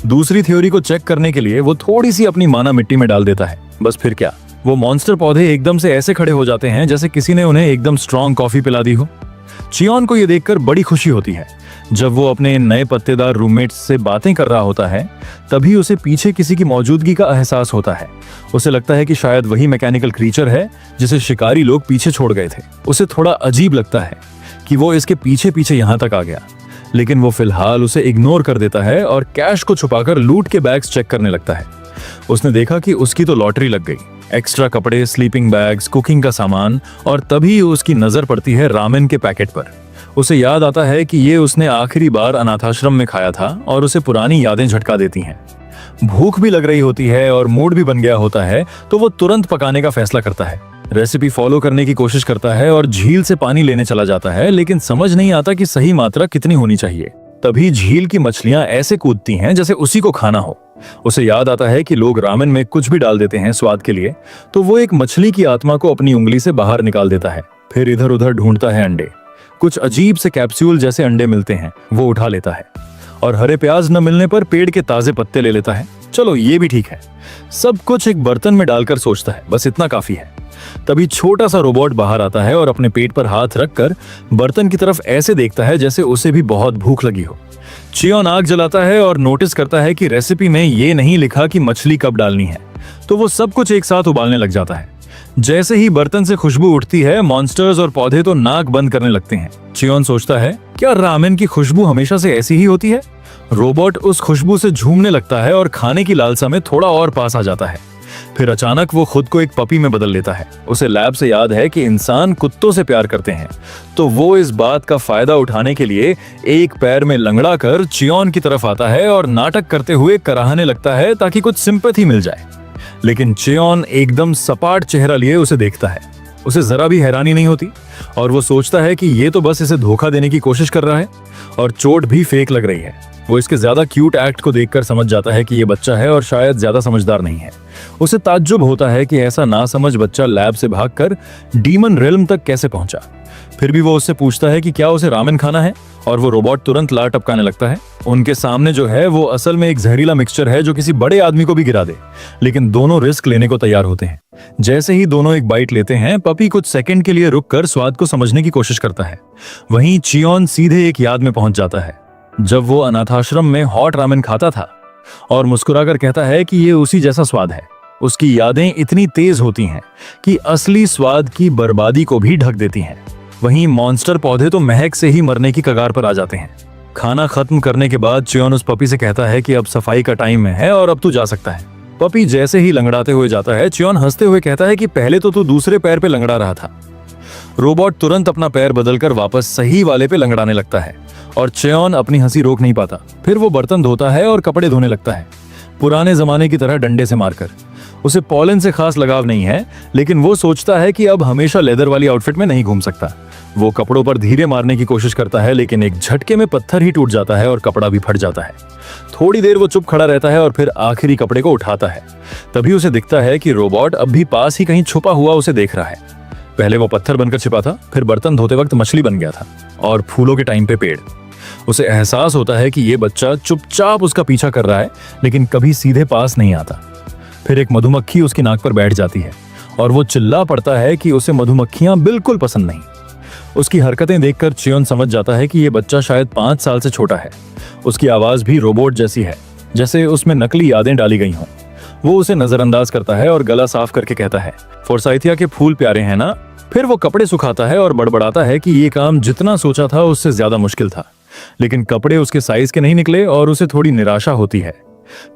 [SPEAKER 1] दूसरी थ्योरी को चेक करने के लिए वो थोड़ी सी अपनी माना मिट्टी में डाल देता है। बस फिर क्या, वो मॉन्स्टर पौधे एकदम से ऐसे खड़े हो जाते हैं जैसे किसी ने उन्हें एकदम स्ट्रॉन्ग कॉफी पिला दी हो। चियोन को ये देखकर बड़ी खुशी होती है। जब वो अपने नए पत्तेदार रूममेट्स से बातें कर रहा होता है, तभी उसे पीछे किसी की मौजूदगी का एहसास होता है। उसे लगता है कि शायद वही मैकेनिकल क्रीचर है जिसे शिकारी लोग पीछे छोड़ गए थे। उसे थोड़ा अजीब लगता है कि वो इसके पीछे पीछे यहाँ तक आ गया, लेकिन वो फिलहाल उसे इग्नोर कर देता है और कैश को छुपाकर लूट के बैग्स चेक करने लगता है। उसने देखा कि उसकी तो लॉटरी लग गई। एक्स्ट्रा कपड़े, स्लीपिंग बैग्स, कुकिंग का सामान, और तभी उसकी नजर पड़ती है रामेन के पैकेट पर। उसे याद आता है कि ये उसने आखिरी बार अनाथाश्रम में खाया था और उसे पुरानी यादें झटका देती हैं। भूख भी लग रही होती है और मूड भी बन गया होता है, तो वो तुरंत पकाने का फैसला करता है। रेसिपी फॉलो करने की कोशिश करता है और झील से पानी लेने चला जाता है, लेकिन समझ नहीं आता कि सही मात्रा कितनी होनी चाहिए। तभी झील की मछलियां ऐसे कूदती हैं जैसे उसी को खाना हो। उसे याद आता है कि लोग रामेन में कुछ भी डाल देते हैं स्वाद के लिए, तो वो एक मछली की आत्मा को अपनी उंगली से बाहर निकाल देता है। फिर इधर उधर ढूंढता है अंडे। कुछ अजीब से कैप्सूल जैसे अंडे मिलते हैं, वो उठा लेता है, और हरे प्याज न मिलने पर पेड़ के ताजे पत्ते ले लेता है। चलो ये भी ठीक है। सब कुछ एक बर्तन में डालकर सोचता है बस इतना काफी है। तभी छोटा सा रोबोट बाहर आता है और अपने पेट पर हाथ रखकर बर्तन की तरफ ऐसे देखता है जैसे उसे भी बहुत भूख लगी हो। चियोन आग जलाता है और नोटिस करता है कि रेसिपी में ये नहीं लिखा कि मछली कब डालनी है, तो वो सब कुछ एक साथ उबालने लग जाता है। जैसे ही बर्तन से खुशबू उठती है, मॉन्स्टर्स और पौधे तो नाक बंद करने लगते हैं। चियोन सोचता है, क्या रामेन की खुशबू हमेशा से ऐसी ही होती है? रोबोट उस खुशबू से झूमने लगता है और खाने की लालसा में थोड़ा और पास आ जाता है। फिर अचानक वो खुद को एक पपी में बदल लेता है। उसे लैब से याद है कि इंसान कुत्तों से प्यार करते हैं, तो वो इस बात का फायदा उठाने के लिए एक पैर में लंगड़ा कर चियोन की तरफ आता है और नाटक करते हुए कराहने लगता है ताकि कुछ सिंपैथी मिल जाए। लेकिन चियोन एकदम सपाट चेहरा लिए उसे देखता है। उसे जरा भी हैरानी नहीं होती और वो सोचता है कि ये तो बस इसे धोखा देने की कोशिश कर रहा है, और चोट भी फेक लग रही है। वो इसके ज्यादा क्यूट एक्ट को देखकर समझ जाता है कि ये बच्चा है और शायद ज्यादा समझदार नहीं है। उसे ताज्जुब होता है कि ऐसा नासमझ बच्चा लैब से भागकर डीमन रेल्म तक कैसे पहुंचा। फिर भी वो उससे पूछता है कि क्या उसे रामेन खाना है, और वो रोबोट तुरंत लार टपकाने लगता है। उनके सामने जो है वो असल में एक जहरीला मिक्सचर है जो किसी बड़े आदमी को भी गिरा दे, लेकिन दोनों रिस्क लेने को तैयार होते हैं। जैसे ही दोनों एक बाइट लेते हैं, पपी कुछ सेकंड के लिए रुककर स्वाद को समझने की कोशिश करता है। वहीं चियोन सीधे एक याद में पहुंच जाता है, जब वो अनाथाश्रम में हॉट रामेन खाता था, और मुस्कुराकर कहता है कि ये उसी जैसा स्वाद है। उसकी यादें इतनी तेज होती हैं कि असली स्वाद की बर्बादी को भी ढक देती हैं। वहीं मॉन्स्टर पौधे तो महक से ही मरने की कगार पर आ जाते हैं। खाना खत्म करने के बाद चियोन उस पपी से कहता है कि अब सफाई का टाइम है और अब तू जा सकता है। पपी जैसे ही लंगड़ाते हुए जाता है, चियोन हंसते हुए कहता है कि पहले तो तू दूसरे पैर पे लंगड़ा रहा था। रोबोट तुरंत अपना पैर बदलकर वापस सही वाले पे लंगड़ाने लगता है, और चियोन अपनी हंसी रोक नहीं पाता। फिर वो बर्तन धोता है और कपड़े धोने लगता है, पुराने जमाने की तरह डंडे से मारकर। उसे पॉलन से खास लगाव नहीं है, लेकिन वो सोचता है कि अब हमेशा लेदर वाली आउटफिट में नहीं घूम सकता। वो कपड़ों पर धीरे मारने की कोशिश करता है, लेकिन एक झटके में पत्थर ही टूट जाता है और कपड़ा भी फट जाता है। थोड़ी देर वो चुप खड़ा रहता है और फिर आखिरी कपड़े को उठाता है। तभी उसे दिखता है कि रोबोट अब भी पास ही कहीं छुपा हुआ उसे देख रहा है। पहले वो पत्थर बनकर छिपा था, फिर बर्तन धोते वक्त मछली बन गया था, और फूलों के टाइम पे पेड़। उसे एहसास होता है कि ये बच्चा चुपचाप उसका पीछा कर रहा है, लेकिन कभी सीधे पास नहीं आता। फिर एक मधुमक्खी उसकी नाक पर बैठ जाती है, और वो चिल्ला पड़ता है कि उसे मधुमक्खियां बिल्कुल पसंद नहीं। उसकी हरकतें देखकर चियोन समझ जाता है कि ये बच्चा शायद 5 साल से छोटा है। उसकी आवाज भी रोबोट जैसी है, जैसे उसमें नकली यादें डाली गई हों। वो उसे नजरअंदाज करता है और गला साफ करके कहता है, फोर्साइथिया के फूल प्यारे हैं ना। फिर वो कपड़े सुखाता है और बड़बड़ाता है कि ये काम जितना सोचा था उससे ज्यादा मुश्किल था, लेकिन कपड़े उसके साइज के नहीं निकले और उसे थोड़ी निराशा होती है।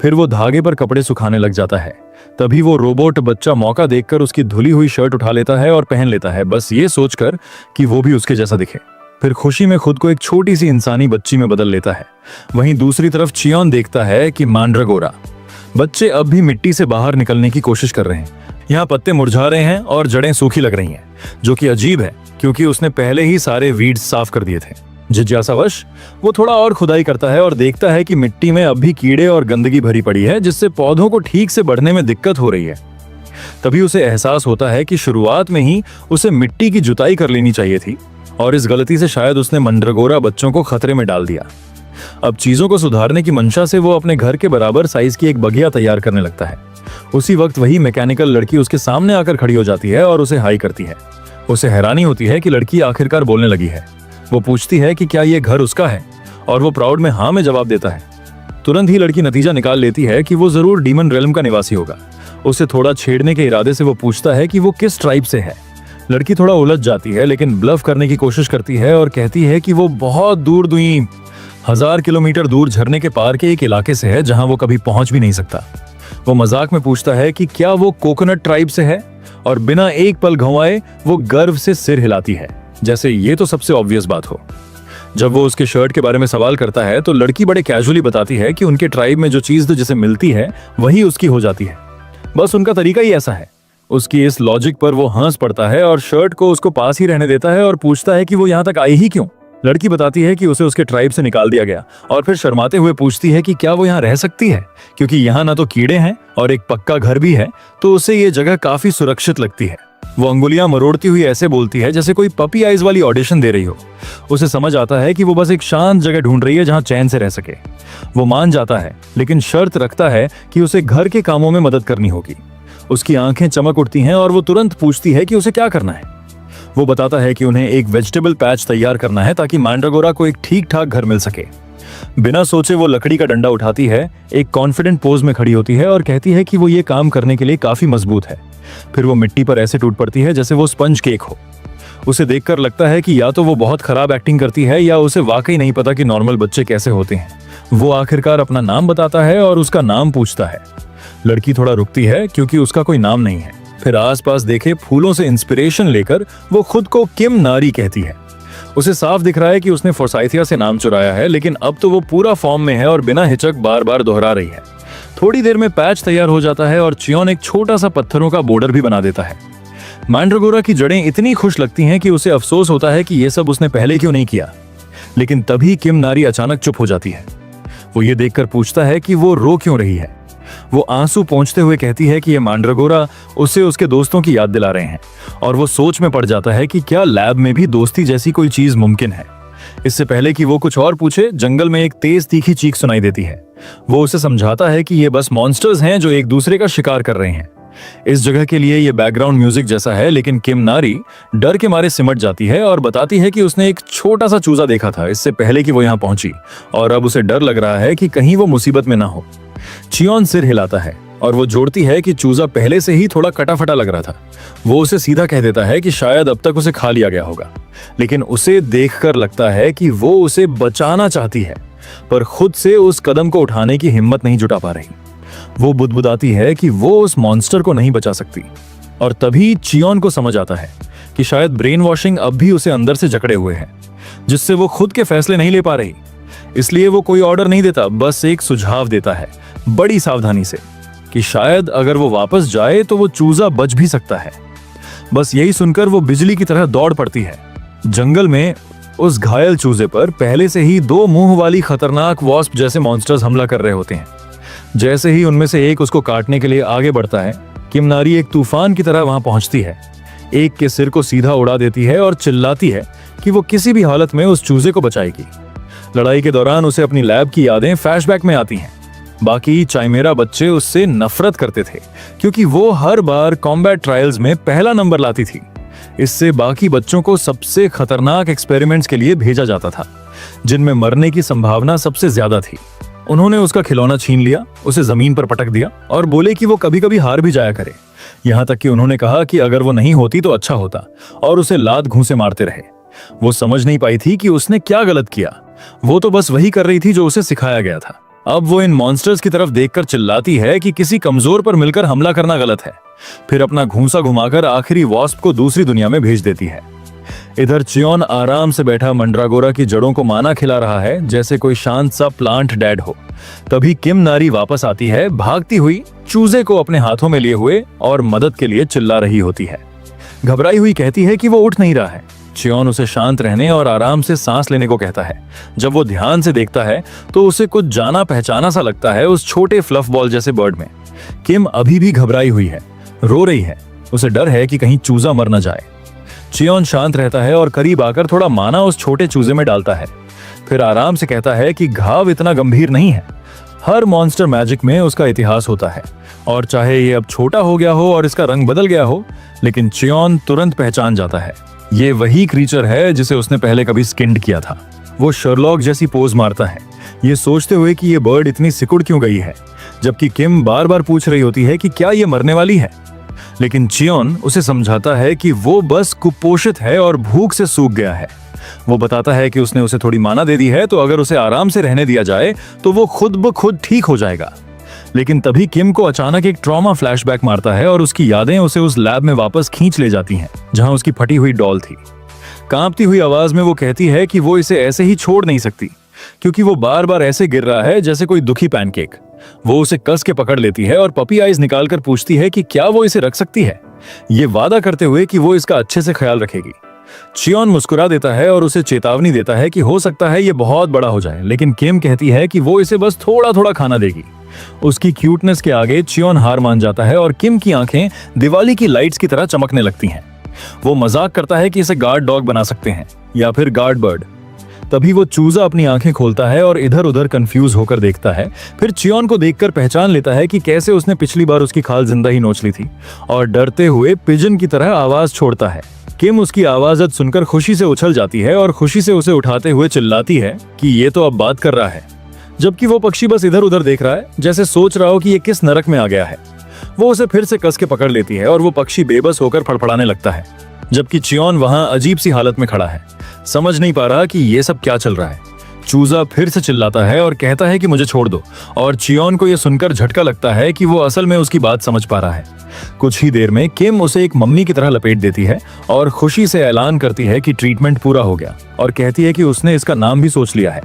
[SPEAKER 1] फिर वो धागे पर कपड़े सुखाने लग जाता है। तभी वो रोबोट बच्चा मौका देखकर उसकी धुली हुई शर्ट उठा लेता है और पहन लेता है, बस ये सोचकर कि वो भी उसके जैसा दिखे। फिर खुशी में खुद को एक छोटी सी इंसानी बच्ची में बदल लेता है। वहीं दूसरी तरफ चियोन देखता है कि मैंड्रागोरा बच्चे अब भी मिट्टी से बाहर निकलने की कोशिश कर रहे हैं। यहाँ पत्ते मुरझा रहे हैं और जड़ें सूखी लग रही हैं, जो कि अजीब है क्योंकि उसने पहले ही सारे वीड्स साफ कर दिए थे। जिज्ञासावश वो थोड़ा और खुदाई करता है और देखता है कि मिट्टी में अब भी कीड़े और गंदगी भरी पड़ी है, जिससे पौधों को ठीक से बढ़ने में दिक्कत हो रही है। तभी उसे एहसास होता है कि शुरुआत में ही उसे मिट्टी की जुताई कर लेनी चाहिए थी और इस गलती से शायद उसने मैंड्रागोरा बच्चों को खतरे में डाल दिया। अब चीजों को सुधारने की मंशा से वो अपने घर के बराबर साइज की एक बगिया तैयार करने लगता है। उसी वक्त वही मैकेनिकल लड़की उसके सामने आकर खड़ी हो जाती है और उसे हाई करती है। उसे हैरानी होती है कि लड़की आखिरकार बोलने लगी है। वो पूछती है कि क्या ये घर उसका है और वो प्राउड में हाँ में जवाब देता है। तुरंत ही लड़की नतीजा निकाल लेती है कि वो जरूर डीमन रेल्म का निवासी होगा। उसे थोड़ा छेड़ने के इरादे से वो पूछता है कि वो किस ट्राइब से है। लड़की थोड़ा उलझ जाती है लेकिन ब्लफ करने की कोशिश करती है और कहती है कि वो बहुत दूर 1000 किलोमीटर दूर झरने के पार के एक इलाके से है जहां वो कभी पहुंच भी नहीं सकता। वो मजाक में पूछता है कि क्या वो कोकोनट ट्राइब से है और बिना एक पल घुमाए वो गर्व से सिर हिलाती है, जैसे ये तो सबसे ऑब्वियस बात हो। जब वो उसके शर्ट के बारे में सवाल करता है तो लड़की बड़े कैजुअली बताती है कि उनके ट्राइब में जो चीज तो जिसे मिलती है वही उसकी हो जाती है। बस उनका तरीका ही ऐसा है। उसकी इस लॉजिक पर वो हंस पड़ता है और शर्ट को उसको पास ही रहने देता है और पूछता है कि वो यहाँ तक आई ही क्यों। लड़की बताती है कि उसे उसके ट्राइब से निकाल दिया गया और फिर शर्माते हुए पूछती है कि क्या वो यहाँ रह सकती है, क्योंकि यहाँ ना तो कीड़े हैं और एक पक्का घर भी है, तो उसे ये जगह काफी सुरक्षित लगती है। वो अंगुलियां मरोड़ती हुई ऐसे बोलती है जैसे कोई पपी आइज वाली ऑडिशन दे रही हो। उसे समझ आता है कि वो बस एक शांत जगह ढूंढ रही है जहां चैन से रह सके। वो मान जाता है लेकिन शर्त रखता है कि उसे घर के कामों में मदद करनी होगी। उसकी आंखें चमक उठती हैं और वो तुरंत पूछती है कि उसे क्या करना है। वो बताता है कि उन्हें एक वेजिटेबल पैच तैयार करना है ताकि मैंड्रागोरा को एक ठीक ठाक घर मिल सके। बिना सोचे वो लकड़ी का डंडा उठाती है, एक कॉन्फिडेंट पोज में खड़ी होती है और कहती है कि वो ये काम करने के लिए काफी मजबूत है। फिर वो मिट्टी पर ऐसे टूट पड़ती है जैसे वो स्पंज केक हो। उसे देखकर लगता है कि या तो वो बहुत खराब एक्टिंग करती है या उसे वाकई नहीं पता कि नॉर्मल बच्चे कैसे होते हैं। वो आखिरकार अपना नाम बताता है और उसका नाम पूछता है। लड़की थोड़ा रुकती है क्योंकि उसका कोई नाम नहीं है। फिर आसपास देखे फूलों से इंस्पिरेशन लेकर वो खुद को किम नारी कहती है। उसे साफ दिख रहा है कि उसने फोर्साइथिया से नाम चुराया है, लेकिन अब तो वो पूरा फॉर्म में है और बिना हिचक बार बार दोहरा रही है। थोड़ी देर में पैच तैयार हो जाता है और चियोन एक छोटा सा पत्थरों का बॉर्डर भी बना देता है। मैंड्रागोरा की जड़ें इतनी खुश लगती हैं कि उसे अफसोस होता है कि ये सब उसने पहले क्यों नहीं किया। लेकिन तभी किम नारी अचानक चुप हो जाती है। वो ये देखकर पूछता है कि वो रो क्यों रही है। वो आंसू पोंछते हुए कहती है कि ये मैंड्रागोरा उसे उसके दोस्तों की याद दिला रहे हैं और वो सोच में पड़ जाता है कि क्या लैब में भी दोस्ती जैसी कोई चीज मुमकिन है। इससे पहले कि वो कुछ और पूछे, जंगल में एक तेज तीखी चीख सुनाई देती है। वो उसे समझाता है कि ये बस मॉन्स्टर्स हैं जो एक दूसरे का शिकार कर रहे हैं। इस जगह के लिए ये बैकग्राउंड म्यूजिक जैसा है, लेकिन किम नारी डर के मारे सिमट जाती है और बताती है कि उसने एक छोटा सा चूजा देखा था इससे पहले कि वो यहाँ पहुंची और अब उसे डर लग रहा है कि कहीं वो मुसीबत में ना हो। चियोन सिर हिलाता है और वो जोड़ती है कि चूजा पहले से ही थोड़ा कटा-फटा लग रहा था। वो उसे सीधा कह देता है कि शायद अब तक उसे खा लिया गया होगा, लेकिन उसे देखकर लगता है कि वो उसे बचाना चाहती है पर खुद से उस कदम को उठाने की हिम्मत नहीं जुटा पा रही। वो बुदबुदाती है कि वो उस मॉन्स्टर को नहीं बचा सकती और तभी चियोन को समझ आता है कि शायद ब्रेन वॉशिंग अब भी उसे अंदर से जकड़े हुए है, जिससे वो खुद के फैसले नहीं ले पा रही। इसलिए वो कोई ऑर्डर नहीं देता, बस एक सुझाव देता है बड़ी सावधानी से कि शायद अगर वो वापस जाए तो वो चूजा बच भी सकता है। बस यही सुनकर वो बिजली की तरह दौड़ पड़ती है। जंगल में उस घायल चूजे पर पहले से ही 2 मुंह वाली खतरनाक वॉस्प जैसे मॉन्स्टर्स हमला कर रहे होते हैं। जैसे ही उनमें से एक उसको काटने के लिए आगे बढ़ता है, किम नारी एक तूफान की तरह वहां पहुंचती है, एक के सिर को सीधा उड़ा देती है और चिल्लाती है कि वो किसी भी हालत में उस चूजे को बचाएगी। लड़ाई के दौरान उसे अपनी लैब की यादें फ्लैशबैक में आती हैं। बाकी चाइमेरा बच्चे उससे नफरत करते थे क्योंकि वो हर बार कॉम्बैट ट्रायल्स में पहला नंबर लाती थी। इससे बाकी बच्चों को सबसे खतरनाक एक्सपेरिमेंट्स के लिए भेजा जाता था, जिनमें मरने की संभावना सबसे ज्यादा थी। उन्होंने उसका खिलौना छीन लिया, उसे जमीन पर पटक दिया और बोले कि वो कभी कभी हार भी जाया करे। यहाँ तक कि उन्होंने कहा कि अगर वो नहीं होती तो अच्छा होता और उसे लात घूंसे मारते रहे। वो समझ नहीं पाई थी कि उसने क्या गलत किया। वो तो बस वही कर रही थी जो उसे सिखाया गया था। अब वो इन मॉन्स्टर्स की तरफ देखकर चिल्लाती है कि किसी कमजोर पर मिलकर हमला करना गलत है, फिर अपना घूंसा घुमाकर आखिरी वॉस्प को दूसरी दुनिया में भेज देती है। इधर चियोन आराम से बैठा मंड्रागोरा की जड़ों को माना खिला रहा है जैसे कोई शांत सा प्लांट डैड हो। तभी किम नारी वापस आती है भागती हुई, चूजे को अपने हाथों में लिए हुए और मदद के लिए चिल्ला रही होती है। घबराई हुई कहती है कि वो उठ नहीं रहा है। चियोन उसे शांत रहने और आराम से सांस लेने को कहता है। जब वो ध्यान से देखता है तो उसे कुछ जाना पहचाना सा लगता है उस छोटे फ्लफ बॉल जैसे बर्ड में। किम अभी भी घबराई हुई है, रो रही है। उसे डर है कि कहीं चूजा मर न जाए। चियोन शांत रहता है और करीब आकर थोड़ा माना उस छोटे चूजे में डालता है। फिर आराम से कहता है कि घाव इतना गंभीर नहीं है। हर मॉन्स्टर मैजिक में उसका इतिहास होता है और चाहे ये अब छोटा हो गया हो और इसका रंग बदल गया हो, लेकिन चियोन तुरंत पहचान जाता है ये वही क्रीचर है जिसे उसने पहले कभी स्किन्ड किया था। वो शर्लॉक जैसी पोज मारता है, ये सोचते हुए कि ये बर्ड इतनी सिकुड़ क्यों गई है, जबकि किम बार बार पूछ रही होती है कि क्या ये मरने वाली है। लेकिन चियोन उसे समझाता है कि वो बस कुपोषित है और भूख से सूख गया है। वो बताता है कि उसने उसे थोड़ी माना दे दी है, तो अगर उसे आराम से रहने दिया जाए तो वो खुद ब खुद ठीक हो जाएगा। लेकिन तभी किम को अचानक एक ट्रॉमा फ्लैशबैक मारता है और उसकी यादें उसे उस लैब में वापस खींच ले जाती हैं जहां उसकी फटी हुई डॉल थी। कांपती हुई आवाज में वो कहती है कि वो इसे ऐसे ही छोड़ नहीं सकती, क्योंकि वो बार बार ऐसे गिर रहा है जैसे कोई दुखी पैनकेक। वो उसे कस के पकड़ लेती है और पपी आइज निकालकर पूछती है कि क्या वो इसे रख सकती है, ये वादा करते हुए कि वो इसका अच्छे से ख्याल रखेगी। चियोन मुस्कुरा देता है और उसे चेतावनी देता है कि हो सकता है ये बहुत बड़ा हो जाए, लेकिन किम कहती है कि वो इसे बस थोड़ा थोड़ा खाना देगी। उसकी क्यूटनेस के आगे चियोन हार मान जाता है और किम की आंखें दिवाली की लाइट्स की तरह चमकने लगती हैं। वो मजाक करता है कि इसे गार्ड डॉग बना सकते हैं या फिर गार्ड बर्ड। तभी वो चूजा अपनी आंखें खोलता है और इधर उधर कंफ्यूज होकर देखता है। फिर चियोन को देखकर पहचान लेता है कि कैसे उसने पिछली बार उसकी खाल जिंदा ही नोच ली थी और डरते हुए पिजन की तरह आवाज छोड़ता है। किम उसकी आवाज सुनकर खुशी से उछल जाती है और खुशी से उसे उठाते हुए चिल्लाती है कि ये तो अब बात कर रहा है, जबकि वो पक्षी बस इधर उधर देख रहा है जैसे सोच रहा हो कि ये किस नरक में आ गया है। वो उसे फिर से कस के पकड़ लेती है और वो पक्षी बेबस होकर फड़फड़ाने लगता है, जबकि चियोन वहां अजीब सी हालत में खड़ा है, समझ नहीं पा रहा कि ये सब क्या चल रहा है। चूजा फिर से चिल्लाता है और कहता है कि मुझे छोड़ दो, और चियोन को यह सुनकर झटका लगता है कि वो असल में उसकी बात समझ पा रहा है। कुछ ही देर में किम उसे एक मम्मी की तरह लपेट देती है और खुशी से ऐलान करती है कि ट्रीटमेंट पूरा हो गया, और कहती है कि उसने इसका नाम भी सोच लिया है।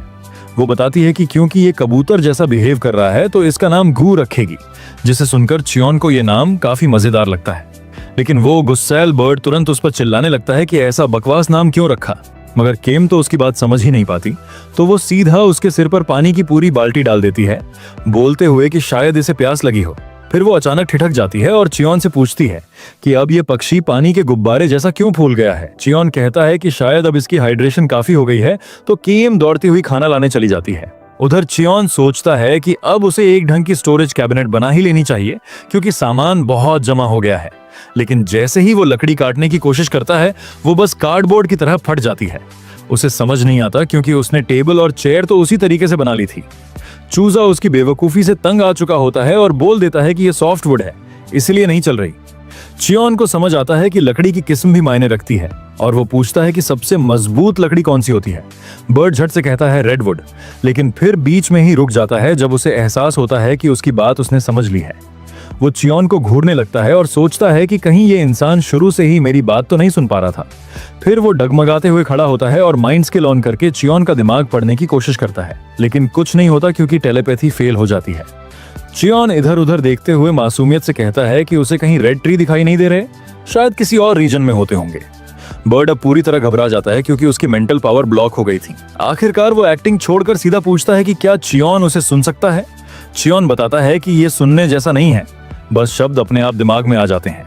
[SPEAKER 1] वो बताती है कि क्योंकि ये कबूतर जैसा बिहेव कर रहा है तो इसका नाम गू रखेगी, जिसे सुनकर चियोन को ये नाम काफी मजेदार लगता है। लेकिन वो गुस्सैल बर्ड तुरंत उस पर चिल्लाने लगता है कि ऐसा बकवास नाम क्यों रखा, मगर केम तो उसकी बात समझ ही नहीं पाती, तो वो सीधा उसके सिर पर पानी की पूरी बाल्टी डाल देती है, बोलते हुए कि शायद इसे प्यास लगी हो। फिर वो अचानक ठिठक जाती है और चियोन से पूछती है कि अब ये पक्षी पानी के गुब्बारे जैसा क्यों फूल गया है। चियोन कहता है कि शायद अब इसकी हाइड्रेशन काफी हो गई है, तो केम दौड़ती हुई खाना लाने चली जाती है। उधर चियोन सोचता है कि अब उसे एक ढंग की स्टोरेज कैबिनेट बना ही लेनी चाहिए, क्योंकि सामान बहुत जमा हो गया है। लेकिन जैसे ही वो लकड़ी काटने की कोशिश करता है, वो बस कार्डबोर्ड की तरह फट जाती है। उसे समझ नहीं आता, क्योंकि उसने टेबल और चेयर तो उसी तरीके से बना ली थी। चूजा उसकी बेवकूफी से तंग आ चुका होता है और बोल देता है कि यह सॉफ्टवुड है, इसलिए नहीं चल रही। चियोन को समझ आता है कि लकड़ी की किस्म भी मायने रखती है, और वो पूछता है कि सबसे मजबूत लकड़ी कौन सी होती है। बर्ड झट से कहता है रेडवुड, लेकिन फिर बीच में ही रुक जाता है जब उसे एहसास होता है कि उसकी बात उसने समझ ली है। वो चियोन को घूरने लगता है और सोचता है कि कहीं ये इंसान शुरू से ही मेरी बात तो नहीं सुन पा रहा था। फिर वो डगमगाते हुए खड़ा होता है और माइंड स्किल ऑन करके चियोन का दिमाग पढ़ने की कोशिश करता है, लेकिन कुछ नहीं होता, क्योंकि टेलीपैथी फेल हो जाती है। चियोन इधर उधर देखते हुए मासूमियत से कहता है कि उसे कहीं रेड ट्री दिखाई नहीं दे रहे, शायद किसी और रीजन में होते होंगे। बर्ड अब पूरी तरह घबरा जाता है, क्योंकि उसकी मेंटल पावर ब्लॉक हो गई थी। आखिरकार वो एक्टिंग छोड़कर सीधा पूछता है कि क्या चियोन उसे सुन सकता है। चियोन बताता है कि ये सुनने जैसा नहीं है, बस शब्द अपने आप दिमाग में आ जाते हैं।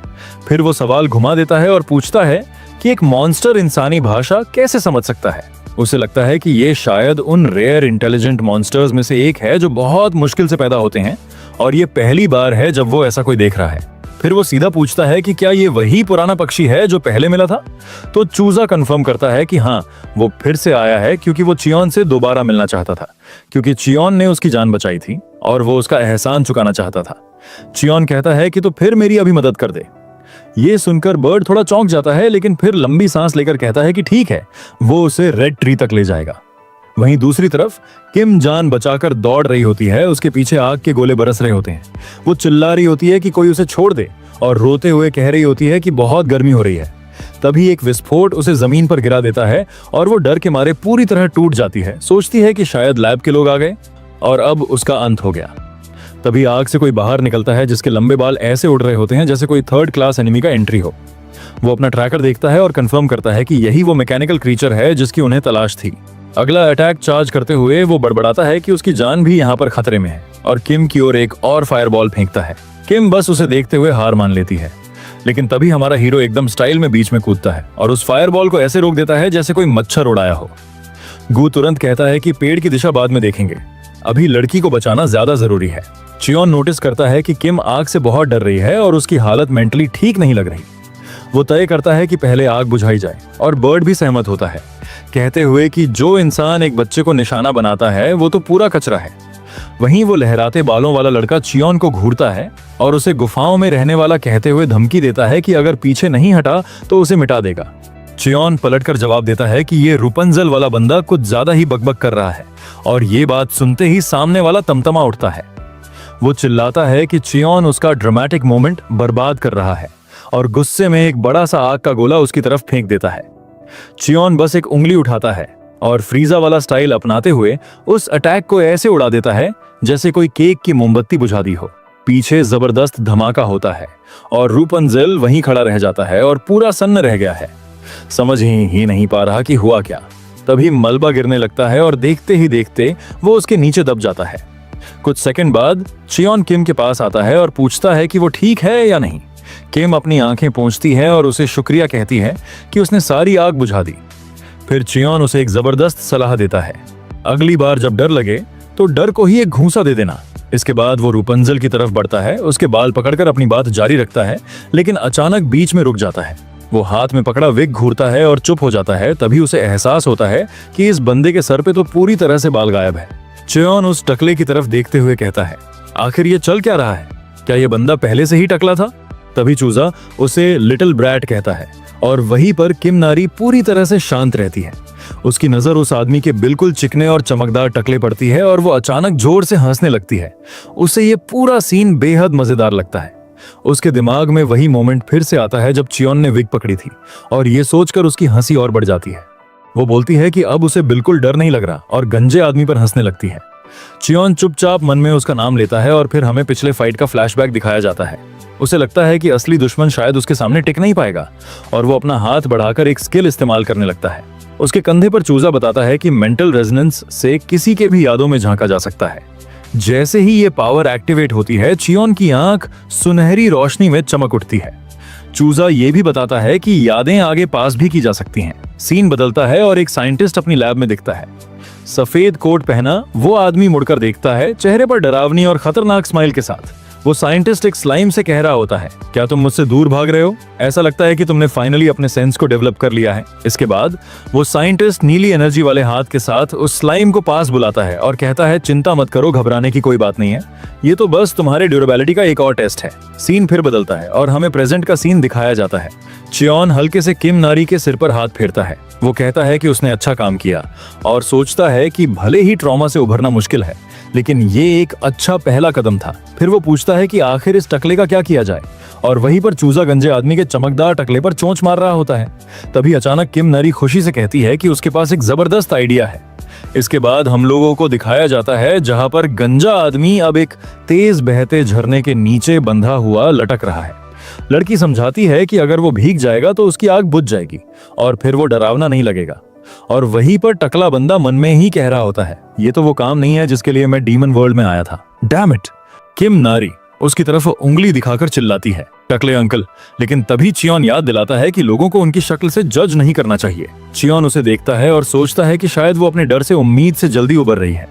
[SPEAKER 1] फिर वो सवाल घुमा देता है और पूछता है कि एक मॉन्स्टर इंसानी भाषा कैसे समझ सकता है। उसे लगता है कि ये शायद उन रेयर इंटेलिजेंट मॉन्स्टर्स में से एक है जो बहुत मुश्किल से पैदा होते हैं, और ये पहली बार है जब वो ऐसा कोई देख रहा है। फिर वो सीधा पूछता है कि क्या ये वही पुराना पक्षी है जो पहले मिला था। तो चूजा कंफर्म करता है कि हाँ, वो फिर से आया है, क्योंकि वो चियोन से दोबारा मिलना चाहता था, क्योंकि चियोन ने उसकी जान बचाई थी और वो उसका एहसान चुकाना चाहता था। चियोन कहता है कि तो फिर मेरी अभी मदद कर दे। ये सुनकर बर्ड थोड़ा चौंक जाता है, लेकिन फिर लंबी सांस लेकर कहता है कि ठीक है, वो उसे रेड ट्री तक ले जाएगा। वहीं दूसरी तरफ किम जान बचाकर दौड़ रही होती है, उसके पीछे आग के गोले बरस रहे होते हैं। वो चिल्ला रही होती है कि कोई उसे छोड़ दे, और रोते हुए कह रही होती है कि बहुत गर्मी हो रही है। तभी एक विस्फोट उसे जमीन पर गिरा देता है और वो डर के मारे पूरी तरह टूट जाती है। सोचती है कि शायद लैब के लोग आ गए और अब उसका अंत हो गया। तभी आग से कोई बाहर निकलता है जिसके लंबे बाल ऐसे उड़ रहे होते हैं जैसे कोई थर्ड क्लास एनिमी का एंट्री हो। वो अपना ट्रैकर देखता है और कंफर्म करता है कि यही वो मैकेनिकल क्रीचर है जिसकी उन्हें तलाश थी। अगला अटैक चार्ज करते हुए वो बड़बड़ाता है कि उसकी जान भी यहाँ पर खतरे में है और किम की ओर एक और फायरबॉल फेंकता है। किम बस उसे देखते हुए हार मान लेती है, लेकिन तभी हमारा हीरो एकदम स्टाइल में बीच में कूदता है और उस फायरबॉल को ऐसे रोक देता है जैसे कोई मच्छर उड़ाया हो। गू तुरंत कहता है कि पेड़ की दिशा बाद में देखेंगे, अभी लड़की को बचाना ज्यादा जरूरी है। चियोन नोटिस करता है कि किम आग से बहुत डर रही है और उसकी हालत मेंटली ठीक नहीं लग रही। वो तय करता है कि पहले आग बुझाई जाए और बर्ड भी सहमत होता है, कहते हुए कि जो इंसान एक बच्चे को निशाना बनाता है वो तो पूरा कचरा है। वहीं वो लहराते बालों वाला लड़का चियोन को घूरता है और उसे गुफाओं में रहने वाला कहते हुए धमकी देता है कि अगर पीछे नहीं हटा तो उसे मिटा देगा। चियोन पलटकर जवाब देता है कि ये रुपंजल वाला बंदा कुछ ज्यादा ही बकबक कर रहा है और ये बात सुनते ही सामने वाला तमतमा उठता है। वो चिल्लाता है कि चियोन उसका ड्रामेटिक मोमेंट बर्बाद कर रहा है और गुस्से में एक बड़ा सा आग का गोला उसकी तरफ फेंक देता है। चियोन बस एक उंगली उठाता है और फ्रीजा वाला स्टाइल अपनाते हुए उस अटैक को ऐसे उड़ा देता है जैसे कोई केक की मोमबत्ती बुझा दी हो। पीछे जबरदस्त धमाका होता है और रूपंजल वहीं खड़ा रह जाता है और पूरा सन्न रह गया है, समझ ही नहीं पा रहा कि हुआ क्या। तभी मलबा गिरने लगता है और देखते ही देखते वो उसके नीचे दब जाता है। कुछ सेकंड बाद चियोन किम के पास आता है और पूछता है कि वो ठीक है या नहीं। किम अपनी आंखें पोंछती है और उसे शुक्रिया कहती है कि उसने सारी आग बुझा दी। फिर चियोन उसे एक जबरदस्त सलाह देता है, अगली बार जब डर लगे तो डर को ही एक घूंसा दे देना। इसके बाद वो रूपंजल की तरफ बढ़ता है, उसके बाल पकड़कर अपनी बात जारी रखता है, लेकिन अचानक बीच में रुक जाता है। वो हाथ में पकड़ा विग घूरता है और चुप हो जाता है। तभी उसे एहसास होता है कि इस बंदे के सर पे तो पूरी तरह से बाल गायब है। चियोन उस टकले की तरफ देखते हुए कहता है, आखिर ये चल क्या रहा है? क्या ये बंदा पहले से ही टकला था? तभी चूजा उसे लिटिल ब्रैट कहता है और वहीं पर किम नारी पूरी तरह से शांत रहती है। उसकी नजर उस आदमी के बिल्कुल चिकने और चमकदार टकले पड़ती है और वो अचानक जोर से हंसने लगती है। उसे ये पूरा सीन बेहद मजेदार लगता है। उसके दिमाग में वही मोमेंट फिर से आता है जब चियोन ने विग पकड़ी थी और ये सोचकर उसकी हंसी और बढ़ जाती है। वो बोलती है कि अब उसे बिल्कुल डर नहीं लग रहा और गंजे आदमी पर हंसने लगती है। चियोन चुपचाप मन में उसका नाम लेता है और फिर हमें पिछले फाइट का फ्लैशबैक दिखाया जाता है। उसे लगता है कि असली दुश्मन शायद उसके सामने टिक नहीं पाएगा और वो अपना हाथ बढ़ाकर एक स्किल इस्तेमाल करने लगता है। उसके कंधे पर चूजा बताता है कि मेंटल रेजोनेंस से किसी के भी यादों में झांका जा सकता है। जैसे ही ये पावर एक्टिवेट होती है, चियोन की आंख सुनहरी रोशनी में चमक उठती है। चूजा ये भी बताता है कि यादें आगे पास भी की जा सकती हैं। सीन बदलता है और एक साइंटिस्ट अपनी लैब में दिखता है। सफेद कोट पहना वो आदमी मुड़कर देखता है, चेहरे पर डरावनी और खतरनाक स्माइल के साथ। वो साइंटिस्ट एक स्लाइम से कह रहा होता है, क्या तुम मुझसे दूर भाग रहे हो? ऐसा लगता है कि तुमने फाइनली अपने सेंस को डेवलप कर लिया है। इसके बाद वो साइंटिस्ट नीली एनर्जी वाले हाथ के साथ उस स्लाइम को पास बुलाता है और कहता है, चिंता मत करो, घबराने की कोई बात नहीं है, ये तो बस तुम्हारे ड्यूरेबिलिटी का एक और टेस्ट है। सीन फिर बदलता है और हमें प्रेजेंट का सीन दिखाया जाता है। चियोन हल्के से किम नारी के सिर पर हाथ फेरता है। वो कहता है कि उसने अच्छा काम किया और सोचता है कि भले ही ट्रॉमा से उभरना मुश्किल है, लेकिन ये एक अच्छा पहला कदम था। फिर वो पूछता है कि आखिर इस टकले का क्या किया जाए और वहीं पर चूजा गंजे आदमी के चमकदार टकले पर चोंच मार रहा होता है। तभी अचानक किम नारी खुशी से कहती है कि उसके पास एक जबरदस्त आइडिया है। इसके बाद हम लोगों को दिखाया जाता है जहां पर गंजा आदमी अब एक तेज बहते झरने के नीचे बंधा हुआ लटक रहा है। लड़की समझाती है कि अगर वो भीग जाएगा तो उसकी आग बुझ जाएगी और फिर वो डरावना नहीं लगेगा। और वहीं पर टकला बंदा मन में ही कह रहा होता है, ये तो वो काम नहीं है जिसके लिए मैं डीमन वर्ल्ड में आया था। Damn it! किम नारी उसकी तरफ उंगली दिखाकर चिल्लाती है, टकले अंकल। लेकिन तभी चियोन याद दिलाता है कि लोगों को उनकी शक्ल से जज नहीं करना चाहिए। चियोन उसे देखता है और सोचता है कि शायद वो अपने डर से उम्मीद से जल्दी उबर रही है।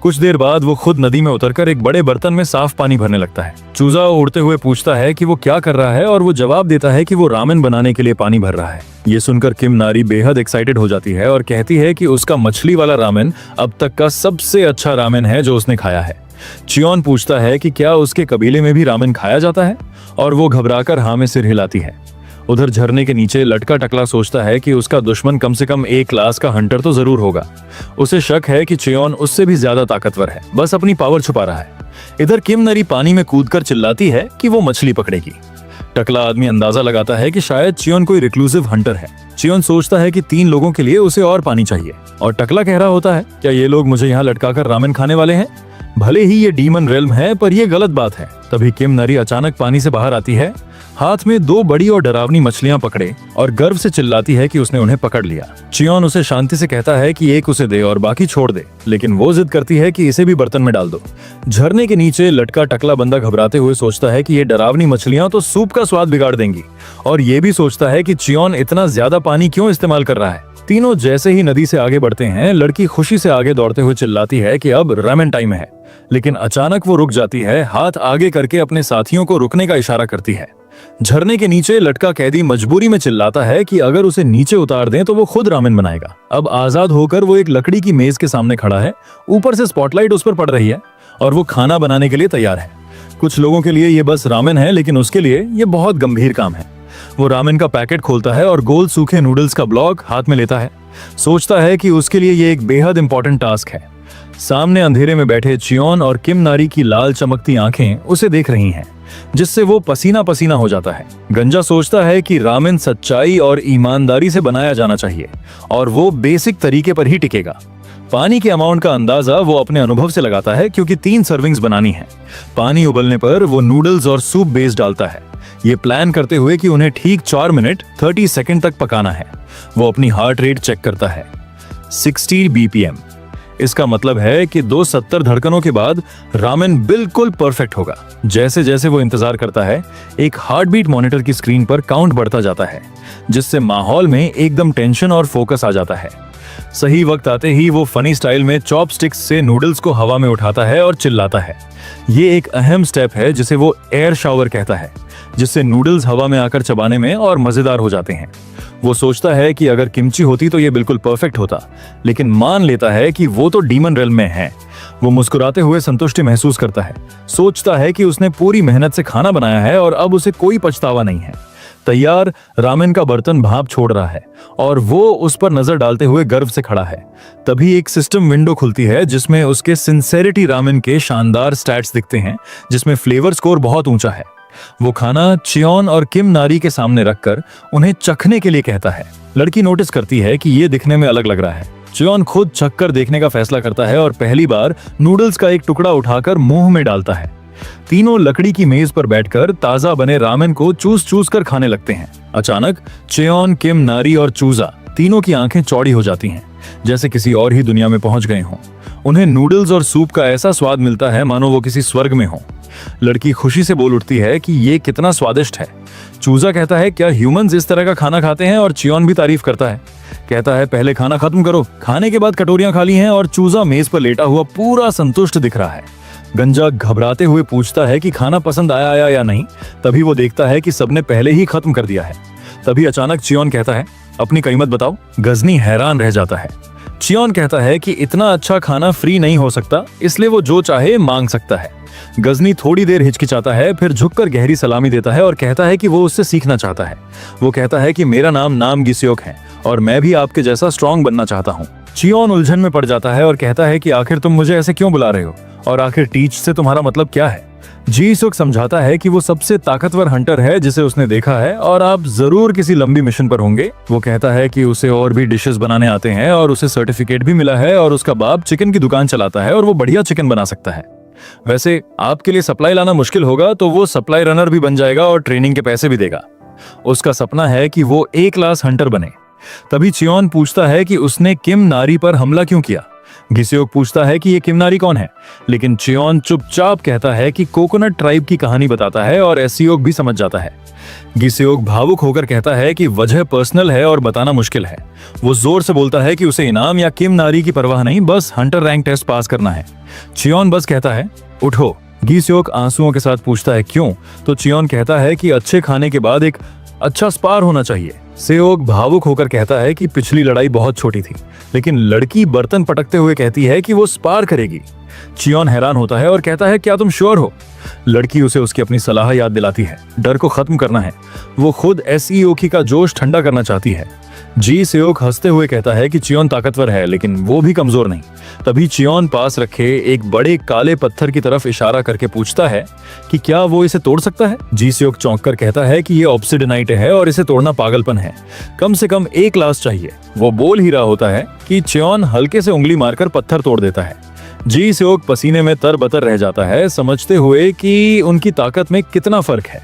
[SPEAKER 1] कुछ देर बाद वो खुद नदी में उतरकर एक बड़े बर्तन में साफ पानी भरने लगता है। चूजा उड़ते हुए पूछता है कि वो क्या कर रहा है और वो जवाब देता है कि वो रामेन बनाने के लिए पानी भर रहा है। ये सुनकर किम नारी बेहद एक्साइटेड हो जाती है और कहती है कि उसका मछली वाला रामेन अब तक का सबसे अच्छा रामेन है जो उसने खाया है। चियोन पूछता है कि क्या उसके कबीले में भी रामेन खाया जाता है और वो घबराकर हाँ में सिर हिलाती है। उधर झरने के नीचे लटका टकला सोचता है कि उसका दुश्मन कम से कम एक क्लास का हंटर तो जरूर होगा। उसे शक है कि चियोन उससे भी ज्यादा ताकतवर है, बस अपनी पावर छुपा रहा है। इधर किम नारी पानी में कूदकर चिल्लाती है कि वो मछली पकड़ेगी। टकला आदमी अंदाजा लगाता है कि शायद चियोन कोई रिक्लूसिव हंटर है। चियोन सोचता है कि 3 लोगों के लिए उसे और पानी चाहिए और टकला कह रहा होता है, क्या ये लोग मुझे यहाँ लटकाकर रामेन खाने वाले हैं? भले ही ये डीमन रेल्म है, पर ये गलत बात है। तभी किम नारी अचानक पानी से बाहर आती है, हाथ में 2 बड़ी और डरावनी मछलियां पकड़े और गर्व से चिल्लाती है कि उसने उन्हें पकड़ लिया। चियोन उसे शांति से कहता है कि एक उसे दे और बाकी छोड़ दे, लेकिन वो जिद करती है कि इसे भी बर्तन में डाल दो। झरने के नीचे लटका टकला बंदा घबराते हुए सोचता है कि ये डरावनी मछलियां तो सूप का स्वाद बिगाड़ देंगी, और ये भी सोचता है कि चियोन इतना ज्यादा पानी क्यों इस्तेमाल कर रहा है। तीनों जैसे ही नदी से आगे बढ़ते हैं, लड़की खुशी से आगे दौड़ते हुए चिल्लाती है कि अब रामेन टाइम है, लेकिन अचानक वो रुक जाती है, हाथ आगे करके अपने साथियों को रुकने का इशारा करती है। झरने के नीचे लटका कैदी मजबूरी में चिल्लाता है कि अगर उसे नीचे उतार दें तो वो खुद रामेन बनाएगा। अब आजाद होकर वो एक लकड़ी की मेज के सामने खड़ा है, ऊपर से स्पॉटलाइट उस पर पड़ रही है और वो खाना बनाने के लिए तैयार है। कुछ लोगों के लिए ये बस रामेन है, लेकिन उसके लिए ये बहुत गंभीर काम है। वो रामेन का पैकेट खोलता है और गोल सूखे नूडल्स का ब्लॉक हाथ में लेता है। सोचता है कि उसके लिए ये एक बेहद इंपॉर्टेंट टास्क है। सामने अंधेरे में बैठे चियोन और किम नारी की लाल चमकती आंखें उसे देख रही हैं, जिससे वो पसीना पसीना हो जाता है। गंजा सोचता है कि रामेन सच्चाई और ईमानदारी से बनाया जाना चाहिए और वो बेसिक तरीके पर ही टिकेगा। पानी के अमाउंट का अंदाजा वो अपने अनुभव से लगाता है, क्योंकि 3 सर्विंग्स बनानी है। पानी उबलने पर वो नूडल्स और सूप बेस डालता है, ये प्लान करते हुए कि उन्हें ठीक 4 मिनट 30 सेकंड तक पकाना है। वो अपनी हार्ट रेट चेक करता है, 60 BPM। इसका मतलब है कि 270 धड़कनों के बाद रामेन बिल्कुल परफेक्ट होगा। जैसे जैसे वो इंतजार करता है, एक हार्ट बीट मॉनिटर की स्क्रीन पर काउंट बढ़ता जाता है, जिससे माहौल में एकदम टेंशन और फोकस आ जाता है। सही वक्त आते ही वो फनी स्टाइल में चॉपस्टिक्स से नूडल्स को हवा में उठाता है और चिल्लाता है। ये एक अहम स्टेप है जिसे वो एयर शावर कहता है, जिससे नूडल्स हवा में आकर चबाने में और मजेदार हो जाते हैं। वो सोचता है कि अगर किमची होती तो ये बिल्कुल परफेक्ट होता, लेकिन मान लेता है कि वो तो डीमन रेल्म में है। वो मुस्कुराते हुए संतुष्टि महसूस करता है, सोचता है कि उसने पूरी मेहनत से खाना बनाया है और अब उसे कोई पछतावा नहीं है। तैयार रामेन का बर्तन भाप छोड़ रहा है और वो उस पर नजर डालते हुए गर्व से खड़ा है। तभी एक सिस्टम विंडो खुलती है, जिसमें उसके सिंसेरिटी रामेन के शानदार स्टैट्स दिखते हैं, जिसमें फ्लेवर स्कोर बहुत ऊंचा है। वो खाना चियोन और किम नारी के सामने रखकर उन्हें चखने के लिए कहता है। लड़की नोटिस करती है कि ये दिखने में अलग लग रहा है। चियोन खुद चखकर देखने का फैसला करता है और पहली बार नूडल्स का एक टुकड़ा उठाकर मुंह में डालता है। तीनों लकड़ी की मेज पर बैठकर ताजा बने रामेन को चूस चूस कर खाने लगते हैं। अचानक चियोन, किम नारी और चूजा तीनों की आंखें चौड़ी हो जाती हैं, जैसे किसी और ही दुनिया में पहुंच गए हों। उन्हें नूडल्स और सूप का ऐसा स्वाद मिलता है मानो वो किसी स्वर्ग में हों। लड़की खुशी से बोल उठती है कि ये कितना स्वादिष्ट है। चूजा कहता है, क्या ह्यूमंस इस तरह का खाना खाते हैं? और चियोन भी तारीफ करता है, कहता है पहले खाना खत्म करो। खाने के बाद कटोरियां खाली हैं और चूजा मेज पर लेटा हुआ पूरा संतुष्ट दिख रहा है। गंजा घबराते हुए पूछता है कि खाना पसंद आया या नहीं। तभी वो देखता है कि सबने पहले ही खत्म कर दिया है। तभी अचानक चियोन कहता है, अपनी कीमत बताओ। गजनी हैरान रह जाता है। चियोन कहता है कि इतना अच्छा खाना फ्री नहीं हो सकता, इसलिए वो जो चाहे मांग सकता है। गजनी थोड़ी देर हिचकिचाता है, फिर झुककर गहरी सलामी देता है और कहता है कि वो उससे सीखना चाहता है। वो कहता है कि मेरा नाम गिस्योक है और मैं भी आपके जैसा स्ट्रांग बनना चाहता हूँ। चियोन उलझन में पड़ जाता है और कहता है कि आखिर तुम मुझे ऐसे क्यों बुला रहे हो और आखिर टीच से तुम्हारा मतलब क्या है? जी-सुक समझाता है कि वो सबसे ताकतवर हंटर है जिसे उसने देखा है और आप जरूर किसी लंबी मिशन पर होंगे। वो कहता है कि उसे और भी डिशेस बनाने आते हैं और उसे सर्टिफिकेट भी मिला है और उसका बाप चिकन की दुकान चलाता है और वो बढ़िया चिकन बना सकता है। वैसे आपके लिए सप्लाई लाना मुश्किल होगा तो वो सप्लाई रनर भी बन जाएगा और ट्रेनिंग के पैसे भी देगा। उसका सपना है कि वो ए क्लास हंटर बने। तभी चियोन पूछता है कि उसने किम नारी पर हमला क्यों किया। गिस्योक पूछता है कि ये किम नारी कौन है, लेकिन चियोन चुपचाप कहता है कि कोकोनट ट्राइब की कहानी बताता है और एसियोक भी समझ जाता है। गिस्योक भावुक होकर कहता है कि वजह पर्सनल है और बताना मुश्किल है। वो जोर से बोलता है कि उसे इनाम या किम नारी की परवाह नहीं, बस हंटर रैंक टेस्ट पास करना है। चियोन बस कहता है उठो। गिस्योक आंसुओं के साथ पूछता है क्यों, तो चियोन कहता है कि अच्छे खाने के बाद एक अच्छा स्पार होना चाहिए। सेओक भावुक होकर कहता है कि पिछली लड़ाई बहुत छोटी थी, लेकिन लड़की बर्तन पटकते हुए कहती है कि वो स्पार करेगी। चियोन हैरान होता है और कहता है क्या तुम श्योर हो? लड़की उसे उसकी अपनी सलाह याद दिलाती है, डर को खत्म करना है। वो खुद एसईओकी का जोश ठंडा करना चाहती है। जी सेओक हंसते हुए कहता है कि चियोन ताकतवर है लेकिन वो भी कमजोर नहीं। तभी चियोन पास रखे एक बड़े काले पत्थर की तरफ इशारा करके पूछता है कि क्या वो इसे तोड़ सकता है। जी सेओक चौंक कर कहता है कि ये ऑब्सिडिनाइट है और इसे तोड़ना पागलपन है, कम से कम 1 ग्लास चाहिए। वो बोल ही रहा होता है कि चियोन हल्के से उंगली मारकर पत्थर तोड़ देता है। जी सेओक पसीने में तरबतर रह जाता है, समझते हुए कि उनकी ताकत में कितना फर्क है।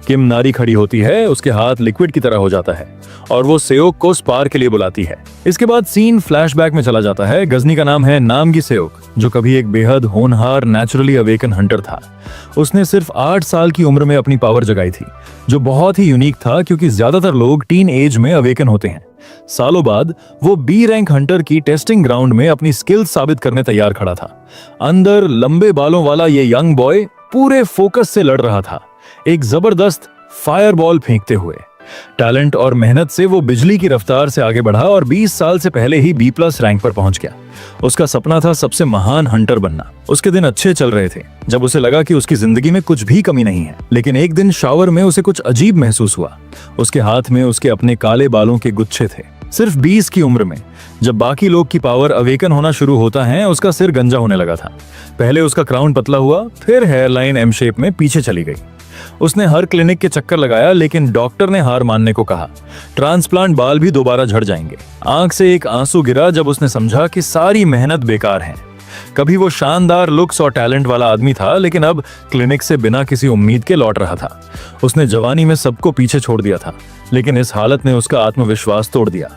[SPEAKER 1] किम नारी खड़ी होती है, उसके हाथ लिक्विड की तरह हो जाता है और वो सेओक को स्पार के लिए बुलाती है। इसके बाद सीन फ्लैशबैक में चला जाता है। गजनी का नाम है नामगी सेओक, जो कभी एक बेहद होनहार नेचुरली अवेकन हंटर था। उसने सिर्फ 8 साल की उम्र में अपनी पावर जगाई थी, जो बहुत ही यूनिक था क्योंकि ज्यादातर लोग टीन एज में अवेकन होते हैं। सालों बाद वो बी रैंक हंटर की टेस्टिंग ग्राउंड में अपनी स्किल्स साबित करने तैयार खड़ा था। अंदर लंबे बालों वाला ये यंग बॉय पूरे फोकस से लड़ रहा था, एक जबरदस्त फायरबॉल फेंकते हुए। टैलेंट और मेहनत से वो बिजली की रफ्तार से आगे बढ़ा और 20 साल से पहले ही B+ रैंक पर पहुंच गया। उसका सपना था सबसे महान हंटर बनना। उसके दिन अच्छे चल रहे थे जब उसे लगा कि उसकी जिंदगी में कुछ भी कमी नहीं है। लेकिन एक दिन शावर में उसे कुछ अजीब महसूस हुआ। उसके हाथ में उसके अपने काले बालों के गुच्छे थे। सिर्फ 20 की उम्र में जब बाकी लोग की पावर अवेकन होना शुरू होता है, उसका सिर गंजा होने लगा था। पहले उसका क्राउन पतला हुआ, फिर हेयरलाइन M शेप में पीछे चली गई। उसने हर क्लिनिक के चक्कर लगाया लेकिन डॉक्टर ने हार मानने को कहा। ट्रांसप्लांट बाल भी दोबारा झड़ जाएंगे। आंख से एक आंसू गिरा जब उसने समझा कि सारी मेहनत बेकार है। कभी वो शानदार लुक्स और टैलेंट वाला आदमी था, लेकिन अब क्लिनिक से बिना किसी उम्मीद के लौट रहा था। उसने जवानी में सबको पीछे छोड़ दिया था, लेकिन इस हालत ने उसका आत्मविश्वास तोड़ दिया।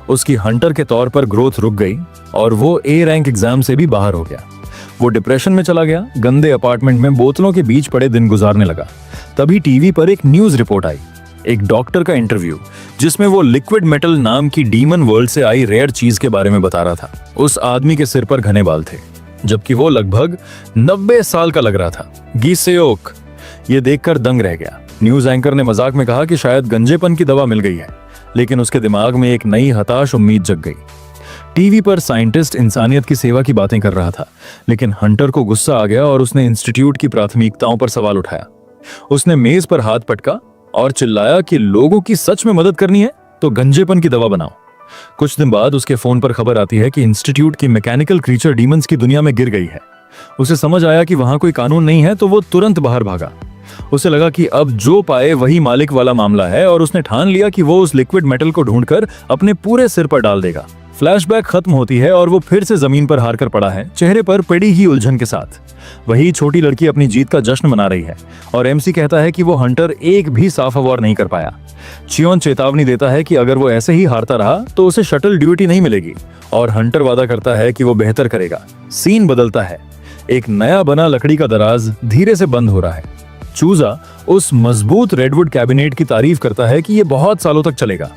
[SPEAKER 1] उसकी हंटर के तौर पर ग्रोथ रुक गई और वो A रैंक एग्जाम से भी बाहर हो गया। वो डिप्रेशन में चला गया, गंदे अपार्टमेंट में बोतलों के बीच पड़े दिन गुजारने लगा। तभी टीवी पर एक न्यूज रिपोर्ट आई, एक डॉक्टर का इंटरव्यू, जिसमें वो लिक्विड मेटल नाम की डीमन वर्ल्ड से आई रेयर चीज के बारे में बता रहा था। उस आदमी के सिर पर घने बाल थे, जबकि वो लगभग 90 साल का लग रहा था। गी सेओक ये देखकर दंग रह गया। न्यूज एंकर ने मजाक में कहा कि शायद गंजेपन की दवा मिल गई है, लेकिन उसके दिमाग में एक नई हताश उम्मीद जग गई। टीवी पर साइंटिस्ट इंसानियत की सेवा की बातें कर रहा था, लेकिन हंटर को गुस्सा आ गया और उसने इंस्टीट्यूट की प्राथमिकताओं पर सवाल उठाया। उसने मेज पर हाथ पटका और चिल्लाया कि लोगों की सच में मदद करनी है तो गंजेपन की दवा बनाओ। कुछ दिन बाद उसके फोन पर खबर आती है कि इंस्टीट्यूट की मैकेनिकल क्रीचर डीमंस की दुनिया में गिर गई है। उसे समझ आया कि वहां कोई कानून नहीं है, तो वो तुरंत बाहर भागा। उसे लगा कि अब जो पाए वही मालिक वाला मामला है और उसने ठान लिया कि वो उस लिक्विड मेटल को ढूंढकर अपने पूरे सिर पर डाल देगा। फ्लैशबैक खत्म होती है और वो फिर से जमीन पर हार कर पड़ा है, चेहरे पर पड़ी ही उलझन के साथ। वही छोटी लड़की अपनी जीत का जश्न मना रही है और MC कहता है कि वो हंटर एक भी साफ अवार्ड नहीं कर पाया। चियोन चेतावनी देता है कि अगर वो ऐसे ही हारता रहा तो उसे शटल ड्यूटी नहीं मिलेगी और हंटर वादा करता है कि वो बेहतर करेगा। सीन बदलता है। एक नया बना लकड़ी का दराज धीरे से बंद हो रहा है। चूजा उस मजबूत रेडवुड कैबिनेट की तारीफ करता है कि ये बहुत सालों तक चलेगा।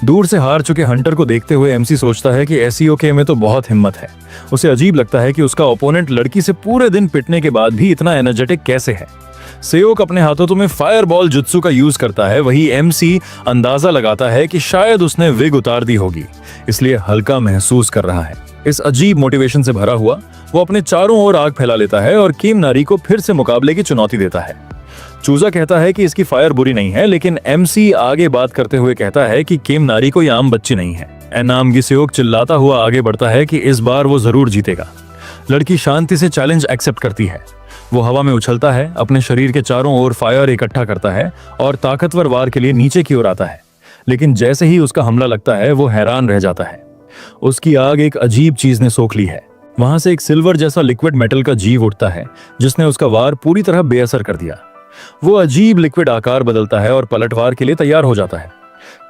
[SPEAKER 1] दूर से हार चुके हंटर को देखते हुए MC सोचता है कि SEOK में तो बहुत हिम्मत है। उसे अजीब लगता है कि उसका ओपोनेंट लड़की से पूरे दिन पिटने के बाद भी इतना एनर्जेटिक कैसे है। सेओक अपने हाथों में फायरबॉल जुत्सु का यूज करता है। वही MC अंदाजा लगाता है कि शायद उसने विग उतार दी होगी, इसलिए हल्का महसूस कर रहा है। इस अजीब मोटिवेशन से भरा हुआ वो अपने चारों ओर आग फैला लेता है और किम नारी को फिर से मुकाबले की चुनौती देता है। चूजा कहता है कि इसकी फायर बुरी नहीं है, लेकिन MC आगे बात करते हुए कहता है कि किम नारी कोई आम बच्ची नहीं है। नामगी सेओक चिल्लाता हुआ आगे बढ़ता है कि इस बार वो जरूर जीतेगा। लड़की शांति से चैलेंज एक्सेप्ट करती है। वो हवा में उछलता है, अपने शरीर के चारों ओर फायर इकट्ठा करता है और ताकतवर वार के लिए नीचे की ओर आता है। लेकिन जैसे ही उसका हमला लगता है, वो हैरान रह जाता है। उसकी आग एक अजीब चीज ने सोख ली है। वहां से एक सिल्वर जैसा लिक्विड मेटल का जीव उठता है, जिसने उसका वार पूरी तरह बेअसर कर दिया। वो अजीब लिक्विड आकार बदलता है और पलटवार के लिए तैयार हो जाता है।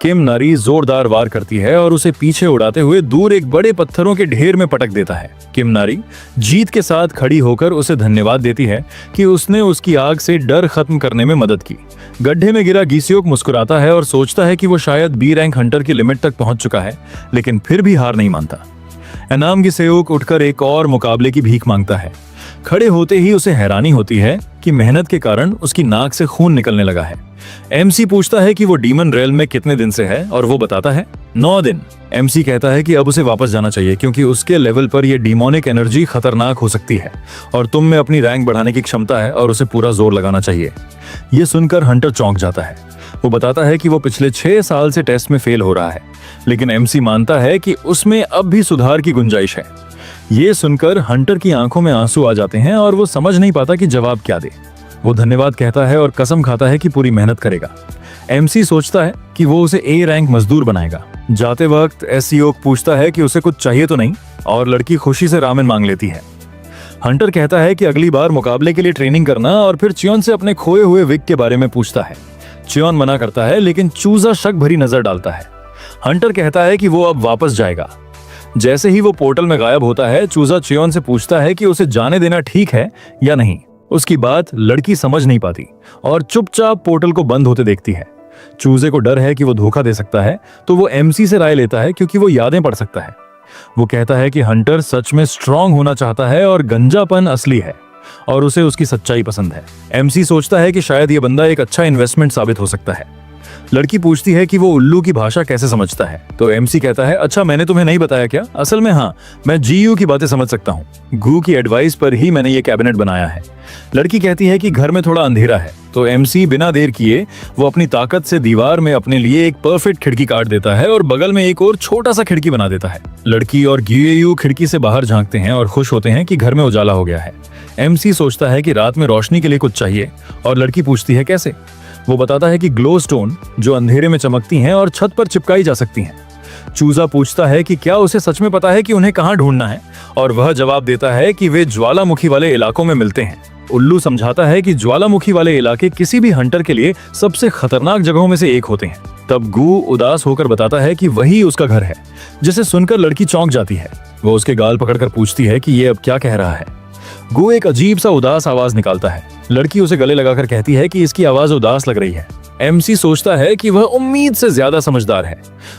[SPEAKER 1] किम नारी जोरदार वार करती है और उसे पीछे उड़ाते हुए दूर एक बड़े पत्थरों के ढेर में पटक देता है। किम नारी जीत के साथ खड़ी होकर उसे धन्यवाद देती है कि उसने उसकी आग से डर खत्म करने में मदद की। गड्ढे में गिरा गिसियोक मुस्कुराता है और सोचता है कि वो शायद B रैंक हंटर की लिमिट तक पहुंच चुका है, लेकिन फिर भी हार नहीं मानता। नामगी सेओक उठकर एक और मुकाबले की भीख मांगता है। खड़े होते ही उसे हैरानी होती है कि मेहनत के कारण उसकी नाक से खून निकलने लगा है। MC पूछता है कि वो डीमन रेल में कितने दिन से है और वो बताता है 9 दिन। MC कहता है कि अब उसे वापस जाना चाहिए क्योंकि उसके लेवल पर यह डीमोनिक एनर्जी खतरनाक हो सकती है और तुम में अपनी रैंक बढ़ाने की क्षमता है और उसे पूरा जोर लगाना चाहिए। ये सुनकर हंटर चौंक जाता है। वो बताता है कि वो पिछले 6 साल से टेस्ट में फेल हो रहा है, लेकिन एमसी मानता है कि उसमें अब भी सुधार की गुंजाइश है। ये सुनकर हंटर की आंखों में आंसू आ जाते हैं और वो समझ नहीं पाता कि जवाब क्या दे। वो धन्यवाद कहता है और कसम खाता है कि पूरी मेहनत करेगा। एमसी सोचता है कि वो उसे ए रैंक मजदूर बनाएगा। जाते वक्त एसईओ पूछता है कि उसे कुछ चाहिए तो नहीं, और लड़की खुशी से रामेन मांग लेती है। हंटर कहता है कि अगली बार मुकाबले के लिए ट्रेनिंग करना, और फिर चियोन से अपने खोए हुए विग के बारे में पूछता है। चियोन मना करता है, लेकिन चूजा शक भरी नजर डालता है। हंटर कहता है कि वो अब वापस जाएगा। जैसे ही वो पोर्टल में गायब होता है, चूजा चियोन से पूछता है कि उसे जाने देना ठीक है या नहीं। उसकी बात लड़की समझ नहीं पाती और चुपचाप पोर्टल को बंद होते देखती है। चूजे को डर है कि वो धोखा दे सकता है, तो वो एमसी से राय लेता है क्योंकि वो यादें पढ़ सकता है। वो कहता है कि हंटर सच में स्ट्रांग होना चाहता है और गंजापन असली है, और उसे उसकी सच्चाई पसंद है। एमसी सोचता है कि शायद ये बंदा एक अच्छा इन्वेस्टमेंट साबित हो सकता है। लड़की पूछती है कि वो उल्लू की भाषा कैसे समझता है, तो एमसी कहता है, अच्छा मैंने तुम्हें नहीं बताया क्या? असल में हाँ, मैं जीयू की बातें समझ सकता हूँ। गू की एडवाइस पर ही मैंने ये कैबिनेट बनाया है। लड़की कहती है कि घर में थोड़ा अंधेरा है, तो एमसी बिना देर किए वो अपनी ताकत से दीवार में अपने लिए एक परफेक्ट खिड़की काट देता है और बगल में एक और छोटा सा खिड़की बना देता है। लड़की और गीयू खिड़की से बाहर झांकते हैं और खुश होते हैं कि घर में उजाला हो गया है। एमसी सोचता है कि रात में रोशनी के लिए कुछ चाहिए, और लड़की पूछती है कैसे। वो बताता है कि ग्लो स्टोन जो अंधेरे में चमकती हैं और छत पर चिपकाई जा सकती हैं। चूजा पूछता है कि क्या उसे सच में पता है कि उन्हें कहाँ ढूंढना है, और वह जवाब देता है कि वे ज्वालामुखी वाले इलाकों में मिलते हैं। उल्लू समझाता है कि ज्वालामुखी वाले इलाके किसी भी हंटर के लिए सबसे खतरनाक जगहों में से एक होते हैं। तब गू उदास होकर बताता है कि वही उसका घर है, जिसे सुनकर लड़की चौंक जाती है। वो उसके गाल पकड़कर पूछती है कि ये अब क्या कह रहा है। गू एक अजीब सा उदास आवाज निकालता है। लड़की उसे गले लगाकर कहती है कि इसकी आवाज उदास लग रही है। एमसी सोचता है कि वह उम्मीद से ज्यादा समझदार है।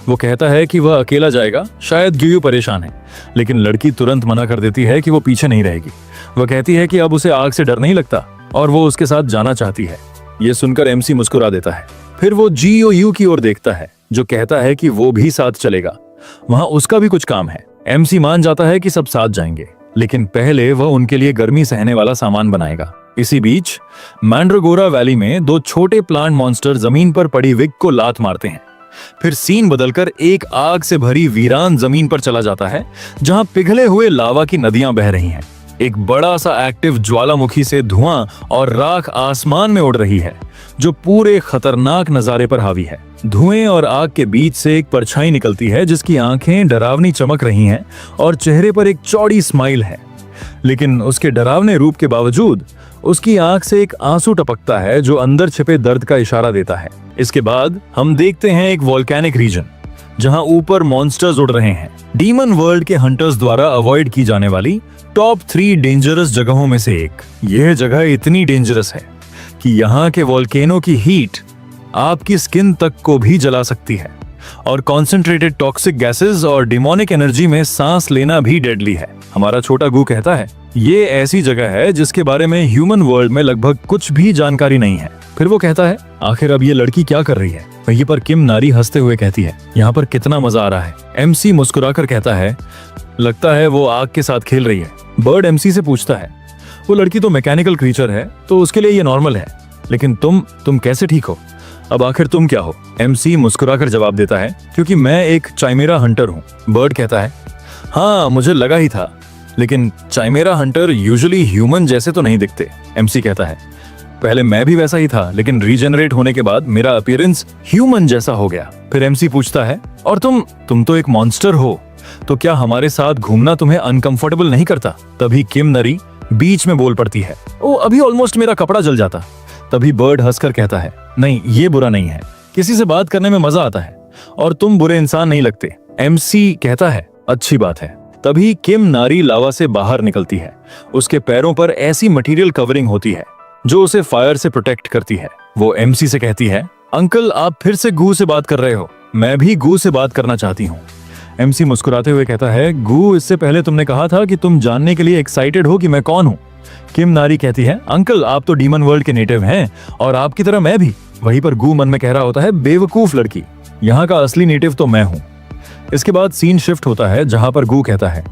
[SPEAKER 1] वो कहता है कि वह अकेला जाएगा, शायद गियू परेशान है, लेकिन लड़की तुरंत मना कर देती है कि वो पीछे नहीं रहेगी। वह कहती है कि अब उसे आग से डर नहीं लगता और वो उसके साथ जाना चाहती है। ये सुनकर एमसी मुस्कुरा देता है। फिर वो जीओयू की ओर देखता है, जो कहता है कि वो भी साथ चलेगा, वहां उसका भी कुछ काम है। एमसी मान जाता है कि सब साथ जाएंगे, लेकिन पहले वह उनके लिए गर्मी सहने वाला सामान बनाएगा। इसी बीच मैंड्रागोरा वैली में 2 छोटे प्लांट मॉन्स्टर जमीन पर पड़ी विग को लात मारते हैं। फिर सीन बदलकर एक आग से भरी वीरान जमीन पर चला जाता है, जहां पिघले हुए लावा की नदियां बह रही हैं। एक बड़ा सा एक्टिव ज्वालामुखी से धुआं और राख आसमान में उड़ रही है, जो पूरे खतरनाक नजारे पर हावी है। धुएं और आग के बीच से एक परछाई निकलती है, जिसकी आंखें डरावनी चमक रही हैं और चेहरे पर एक चौड़ी स्माइल है। लेकिन उसके डरावने रूप के बावजूद उसकी आंख से एक आंसू टपकता है, जो अंदर छिपे दर्द का इशारा देता है। इसके बाद हम देखते हैं एक वोल्केनिक रीजन, जहां ऊपर मॉन्स्टर्स उड़ रहे हैं। डीमन वर्ल्ड के हंटर्स द्वारा अवॉइड की जाने वाली टॉप 3 डेंजरस जगहों में से एक। यह जगह इतनी डेंजरस है कि यहाँ के वोल्केनो की हीट आपकी स्किन तक को भी जला सकती है, और कॉन्सेंट्रेटेड टॉक्सिक गैसेस और डिमोनिक एनर्जी में सांस लेना भी डेडली है। हमारा छोटा गू कहता है, ये ऐसी जगह है जिसके बारे में ह्यूमन वर्ल्ड में लगभग कुछ भी जानकारी नहीं है। फिर वो कहता है, आखिर अब ये लड़की क्या कर रही है? वहीं पर किम नारी हंसते हुए कहती है, यहाँ पर कितना मजा आ रहा है। एमसी मुस्कुराकर कहता है, लगता है वो आग के साथ खेल रही है। बर्ड एमसी से पूछता है, वो लड़की तो मैकेनिकल क्रीचर है, तो उसके लिए ये नॉर्मल है, लेकिन तुम कैसे ठीक हो? अब आखिर तुम क्या हो? एमसी मुस्कुराकर जवाब देता है, क्योंकि मैं एक चाइमेरा हंटर हूँ। बर्ड कहता है, हाँ मुझे लगा ही था, लेकिन चाइमेरा हंटर यूजुअली ह्यूमन जैसे तो नहीं दिखते। एमसी कहता है, पहले मैं भी वैसा ही था, लेकिन रीजनरेट होने के बाद मेरा अपीयरेंस ह्यूमन जैसा हो गया। फिर एमसी पूछता है, और तुम तो एक मॉन्स्टर हो, तो क्या हमारे साथ घूमना तुम्हें अनकंफर्टेबल नहीं करता? तभी किम नरी बीच में बोल पड़ती है, ओ अभी ऑलमोस्ट मेरा कपड़ा जल जाता। तभी बर्ड हंसकर कहता है, नहीं ये बुरा नहीं है, किसी से बात करने में मजा आता है, और तुम बुरे इंसान नहीं लगते। एमसी कहता है, अच्छी बात है। तभी किम नारी लावा से बाहर निकलती है। उसके पैरों पर ऐसी मटेरियल कवरिंग होती है जो उसे फायर से प्रोटेक्ट करती है। वो एमसी से कहती है, अंकल आप फिर से गू से बात कर रहे हो, मैं भी गू से बात करना चाहती हूँ। एमसी मुस्कुराते हुए कहता है, गू इससे पहले तुमने कहा था कि तुम जानने के लिए एक्साइटेड हो कि मैं कौन हूँ। किम नारी कहती है, अंकल आप तो डीमन वर्ल्ड के नेटिव हैं, और आपकी तरह मैं भी। वहीं पर गू मन में कह रहा होता है, बेवकूफ लड़की, यहाँ का असली नेटिव तो मैं हूँ। इसके बाद सीन शिफ्ट होता है, जहां पर गू कहता है,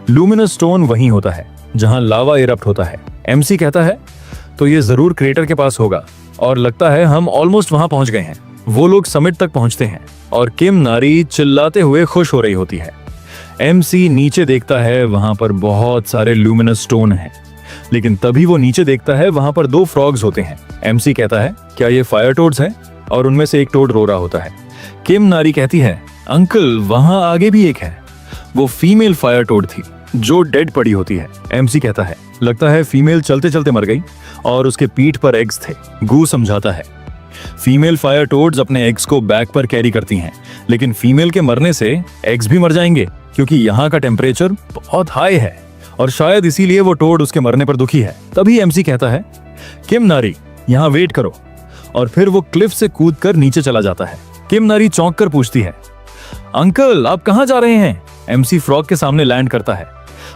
[SPEAKER 1] लूमिनस स्टोन वहीं होता है जहां लावा इरप्ट होता है। एमसी कहता है, तो ये जरूर क्रेटर के पास होगा, और लगता है हम ऑलमोस्ट वहां पहुंच गए हैं। वो लोग समिट तक पहुंचते हैं और किम नारी चिल्लाते हुए खुश हो रही होती है। एमसी नीचे देखता है, वहां पर बहुत सारे लूमिनस स्टोन हैं, लेकिन तभी वो नीचे देखता है, वहां पर 2 फ्रॉग्स होते हैं। एमसी कहता है, क्या ये फायर टोड्स हैं? और उनमें से एक टोड रो रहा होता है। किम नारी कहती है, अंकल वहां आगे भी एक है। वो फीमेल फायर टोड थी जो डेड पड़ी होती है। एमसी कहता है, लगता है फीमेल चलते चलते मर गई और उसके पीठ पर एग्स थे। गू समझाता है, फीमेल फायर टोड्स अपने एग्स को बैक पर कैरी करती हैं, लेकिन फीमेल के मरने से एग्स भी मर जाएंगे क्योंकि यहाँ का टेम्परेचर बहुत हाई है और शायद इसीलिए वो टोड उसके मरने पर दुखी है। तभी एमसी कहता है, किम नारी यहाँ वेट करो, और फिर वो क्लिफ से कूदकर नीचे चला जाता है। किम नारी चौंक कर पूछती है, अंकल आप कहाँ जा रहे हैं? एमसी फ्रॉग के सामने लैंड करता है।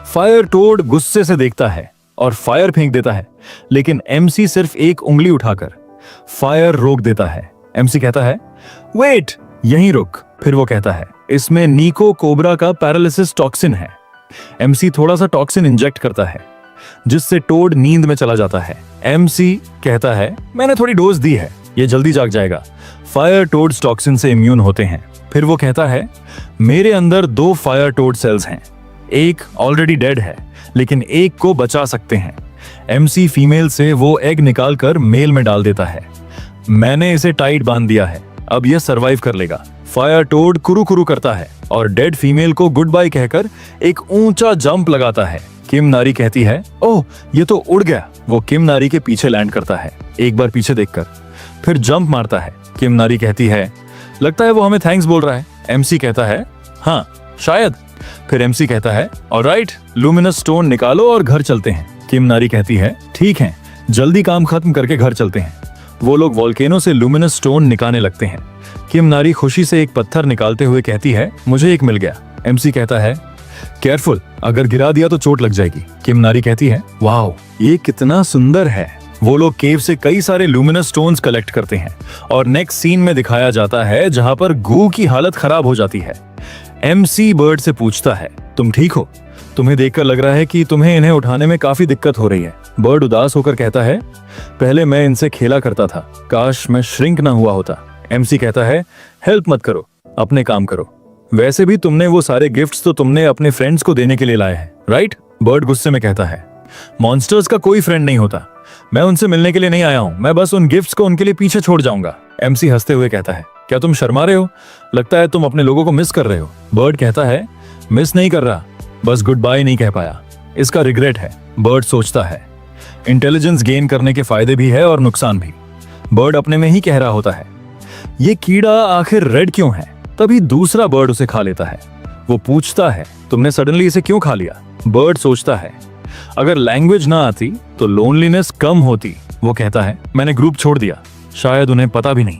[SPEAKER 1] फायर टोड गुस्से से देखता है और फायर फेंक देता है, लेकिन एमसी सिर्फ एक उंगली उठाकर फायर रोक देता है। एमसी कहता है, वेट, यहीं रुक। फिर वो कहता है, इसमें निको कोबरा का पैरालिसिस टॉक्सिन है। एमसी थोड़ा सा टॉक्सिन इंजेक्ट करता है जिससे टोड नींद में चला जाता है। एमसी कहता है, मैंने थोड़ी डोज दी है, ये जल्दी जाग जाएगा। फायर टोड्स टॉक्सिन से इम्यून होते हैं। फिर वो कहता है, मेरे अंदर 2 फायर टोड सेल्स हैं, एक ऑलरेडी डेड है लेकिन एक को बचा सकते हैं। एमसी फीमेल से वो एग निकालकर मेल में डाल देता है। मैंने इसे टाइट बांध दिया है, अब यह सरवाइव कर लेगा। फायर टोड कुरू कुरू करता है और डेड फीमेल को गुड बाय कहकर एक ऊंचा जंप लगाता है। किम नारी कहती है, ओह ये तो उड़ गया। वो किम नारी के पीछे लैंड करता है, एक बार पीछे देखकर, फिर जंप मारता है। किम नारी कहती है, लगता है वो हमें थैंक्स बोल रहा है। एमसी कहता है, हाँ शायद। फिर एमसी कहता है, ऑलराइट, लूमिनस स्टोन निकालो और घर चलते हैं। किम नारी कहती है, ठीक है, जल्दी काम खत्म करके घर चलते हैं। वो लोग वोल्केनो से लूमिनस स्टोन निकालने लगते हैं। किम नारी खुशी से एक पत्थर निकालते हुए कहती है, मुझे एक मिल गया। एमसी कहता है, केयरफुल, अगर गिरा दिया तो चोट लग जाएगी। किम नारी कहती है, वाओ ये कितना सुंदर है। वो लोग केव से कई सारे लूमिनस स्टोन्स कलेक्ट करते हैं और नेक्स्ट सीन में दिखाया जाता है जहां पर गू की हालत खराब हो जाती है। एमसी बर्ड से पूछता है, तुम ठीक हो? तुम्हें देखकर लग रहा है कि तुम्हें इन्हें उठाने में काफी दिक्कत हो रही है। बर्ड उदास होकर कहता है, पहले मैं इनसे खेला करता था, काश मैं श्रिंक ना हुआ होता। एमसी कहता है, हेल्प मत करो, अपने काम करो। वैसे भी तुमने वो सारे गिफ्ट्स तो तुमने अपने फ्रेंड्स को देने के लिए लाए हैं, राइट? बर्ड गुस्से में कहता है, मॉन्स्टर्स का कोई फ्रेंड नहीं होता, मैं उनसे मिलने के लिए नहीं आया हूं, मैं बस उन गिफ्ट्स को उनके लिए पीछे छोड़ जाऊंगा। एमसी हंसते हुए कहता है, क्या तुम शर्मा रहे हो? लगता है तुम अपने लोगों को मिस कर रहे हो। बर्ड कहता है, मिस नहीं कर रहा, बस गुड बाय नहीं कह पाया, इसका रिग्रेट है। बर्ड सोचता है, इंटेलिजेंस गेन करने के फायदे भी है और नुकसान भी। बर्ड अपने में ही कह रहा होता है, ये कीड़ा आखिर रेड क्यों है? तभी दूसरा बर्ड उसे खा लेता है। वो पूछता है, तुमने सडनली इसे क्यों खा लिया? बर्ड सोचता है, अगर लैंग्वेज ना आती तो लोनलीनेस कम होती। वो कहता है, मैंने ग्रुप छोड़ दिया, शायद उन्हें पता भी नहीं।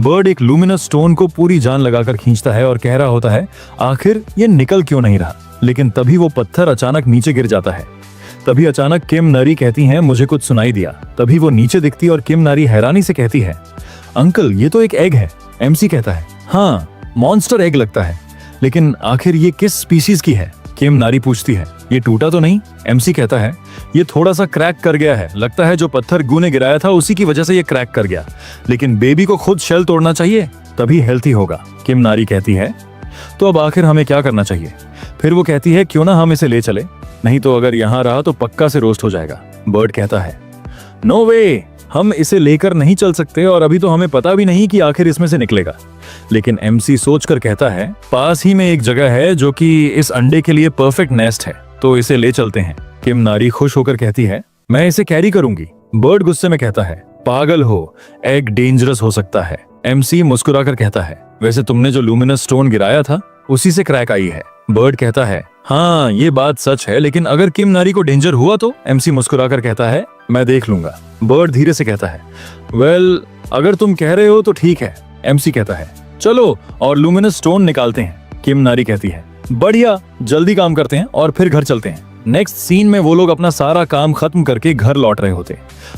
[SPEAKER 1] बर्ड एक लूमिनस स्टोन को पूरी जान लगाकर खींचता है और कह रहा होता है, आखिर ये निकल क्यों नहीं रहा? लेकिन तभी वो पत्थर अचानक नीचे गिर जाता है। तभी अचानक किम नारी कहती हैं, मुझे कुछ सुनाई दिया। तभी वो नीचे दिखती और किम नारी हैरानी से कहती है, अंकल ये तो एक एग है। एमसी कहता है, हाँ मॉन्स्टर एग लगता है, लेकिन आखिर ये किस स्पीशीज की है? किम नारी पूछती है, ये टूटा तो नहीं? एमसी कहता है, ये थोड़ा सा क्रैक कर गया है, लगता है जो पत्थर गू ने गिराया था उसी की वजह से ये क्रैक कर गया, लेकिन बेबी को खुद शेल तोड़ना चाहिए, तभी हेल्थी होगा। किम नारी कहती है, तो अब आखिर हमें क्या करना चाहिए? फिर वो कहती है, क्यों ना हम इसे ले चले, नहीं तो अगर यहाँ रहा तो पक्का से रोस्ट हो जाएगा। बर्ड कहता है, नो वे, हम इसे लेकर नहीं चल सकते और अभी तो हमें पता भी नहीं कि आखिर इसमें से निकलेगा। लेकिन एमसी सोचकर कहता है, पास ही में एक जगह है जो कि इस अंडे के लिए परफेक्ट नेस्ट है, तो इसे ले चलते हैं। किम नारी खुश होकर कहती है, मैं इसे कैरी करूंगी। बर्ड गुस्से में कहता है, पागल हो, एग डेंजरस हो सकता है। एमसी मुस्कुराकर कहता है, वैसे तुमने जो लूमिनस स्टोन गिराया था उसी से क्रैक आई है। बर्ड कहता है, हाँ ये बात सच है, लेकिन अगर किम नारी को डेंजर हुआ तो? एमसी मुस्कुराकर कहता है, मैं देख लूंगा। बर्ड धीरे से कहता है, वेल अगर तुम कह रहे हो तो ठीक है। एमसी कहता है, चलो और लूमिनस स्टोन निकालते हैं। किम नारी कहती है, बढ़िया, जल्दी काम करते हैं और फिर घर चलते हैं। नेक्स्ट सीन में वो लोग अपना सारा काम खत्म करके घर लौट रहे होते।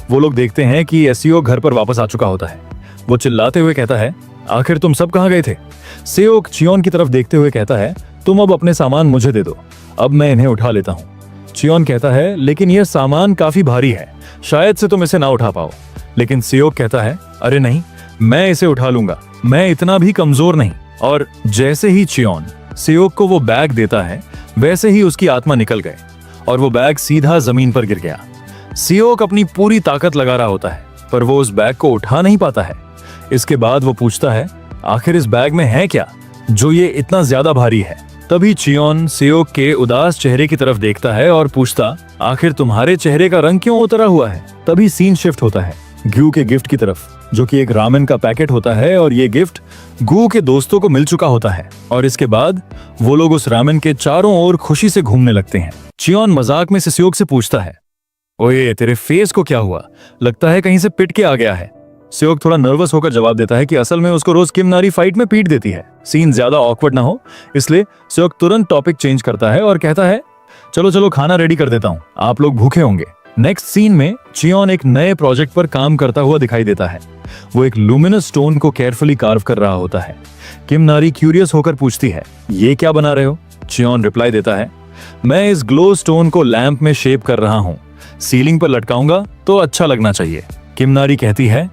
[SPEAKER 1] वो लोग देखते हैं कि एसईओ घर पर वापस आ चुका होता है। वो चिल्लाते हुए कहता है, आखिर तुम सब कहाँ गए थे? सेओक चियोन की तरफ देखते हुए कहता है, तुम अब अपने सामान मुझे दे दो, अब मैं इन्हें उठा लेता हूँ। चियोन कहता है, लेकिन यह सामान काफी भारी है, शायद से तुम इसे ना उठा पाओ। लेकिन सेओक कहता है, अरे नहीं, मैं इसे उठा लूंगा, मैं इतना भी कमजोर नहीं। और जैसे ही चियोन सेओक को वो बैग देता है, वैसे ही उसकी आत्मा निकल गए और वो बैग सीधा जमीन पर गिर गया। सेओक अपनी पूरी ताकत लगा रहा होता है, पर वो उस बैग को उठा नहीं पाता है। इसके बाद वो पूछता है, आखिर इस बैग में है क्या जो ये इतना ज्यादा भारी है? तभी चियोन सेओक के उदास चेहरे की तरफ देखता है और पूछता, आखिर तुम्हारे चेहरे का रंग क्यों उतरा हुआ है? तभी सीन शिफ्ट होता है ग्यू के गिफ्ट की तरफ, जो कि एक रामेन का पैकेट होता है, और ये गिफ्ट गू के दोस्तों को मिल चुका होता है। और इसके बाद वो लोग उस रामेन के चारों ओर खुशी से घूमने लगते हैं। चियोन मजाक में सेओक से पूछता है, ओए तेरे फेस को क्या हुआ? लगता है कहीं से पिट के आ गया है। सेओक थोड़ा नर्वस होकर जवाब देता है कि असल में उसको रोज किम नारी फाइट में पीट देती है। सीन ज्यादा ऑकवर्ड ना हो इसलिए सेओक तुरंत टॉपिक चेंज करता है और कहता है, चलो चलो खाना रेडी कर देता हूँ, आप लोग भूखे होंगे। नेक्स्ट सीन में चियोन एक नए प्रोजेक्ट पर काम करता हुआ दिखाई देता है। वो एक लुमिनस स्टोन को केयरफुली कार्व कर रहा होता है। किम नारी क्यूरियस होकर पूछती है, ये क्या बना रहे हो? चियोन रिप्लाई देता है, मैं इस ग्लो स्टोन को लैंप में शेप कर रहा हूँ, सीलिंग पर लटकाऊंगा तो अच्छा लगना चाहिए। किम नारी कहती है,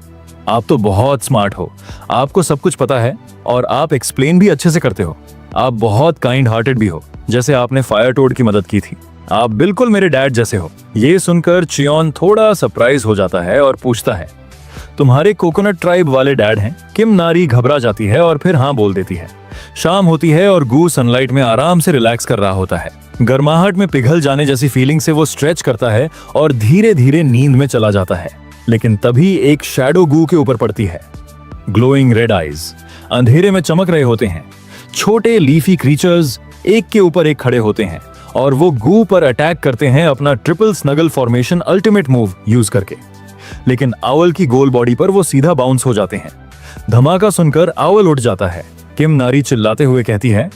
[SPEAKER 1] आप तो बहुत स्मार्ट हो, आपको सब कुछ पता है और आप एक्सप्लेन भी अच्छे से करते हो। आप बहुत काइंड हार्टेड भी हो, जैसे आपने फायर टोड की मदद की थी। आप बिल्कुल मेरे डैड जैसे हो। ये सुनकर चियोन थोड़ा सरप्राइज हो जाता है और पूछता है, तुम्हारे कोकोनट ट्राइब वाले डैड हैं? किम नारी घबरा जाती है और फिर हाँ बोल देती है। शाम होती है और गू सनलाइट में आराम से रिलैक्स कर रहा होता है। गर्माहट में पिघल जाने जैसी फीलिंग से वो स्ट्रेच करता है और धीरे धीरे नींद में चला जाता है। लेकिन तभी एक शैडो गू के ऊपर पड़ती है। ग्लोइंग रेड आईज अंधेरे में चमक रहे होते हैं। छोटे लीफी क्रीचर्स एक के ऊपर एक खड़े होते हैं और वो गू पर अटैक करते हैं अपना triple snuggle formation ultimate move use करके। लेकिन आउल की गोल बॉडी पर वो सीधा बाउंस हो जाते हैं। धमाका सुनकर आउल उठ जाता है। किम नारी चिल्लाते हुए कहती है,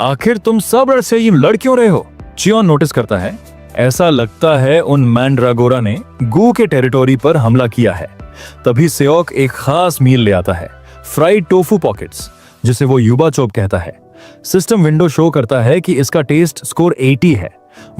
[SPEAKER 1] आखिर तुम सब से ये लड़ क्यों रहे हो? चियोन नोटिस करता है, ऐसा लगता है उन मैंड्रागोरा ने गू के टेरिटोरी पर हमला किया है। तभी सेओक एक खास मील ले आता है, फ्राइड टोफू पॉकेट्स, जिसे वो युबा चोप कहता है। सिस्टम विंडो शो करता है कि इसका टेस्ट स्कोर 80 है।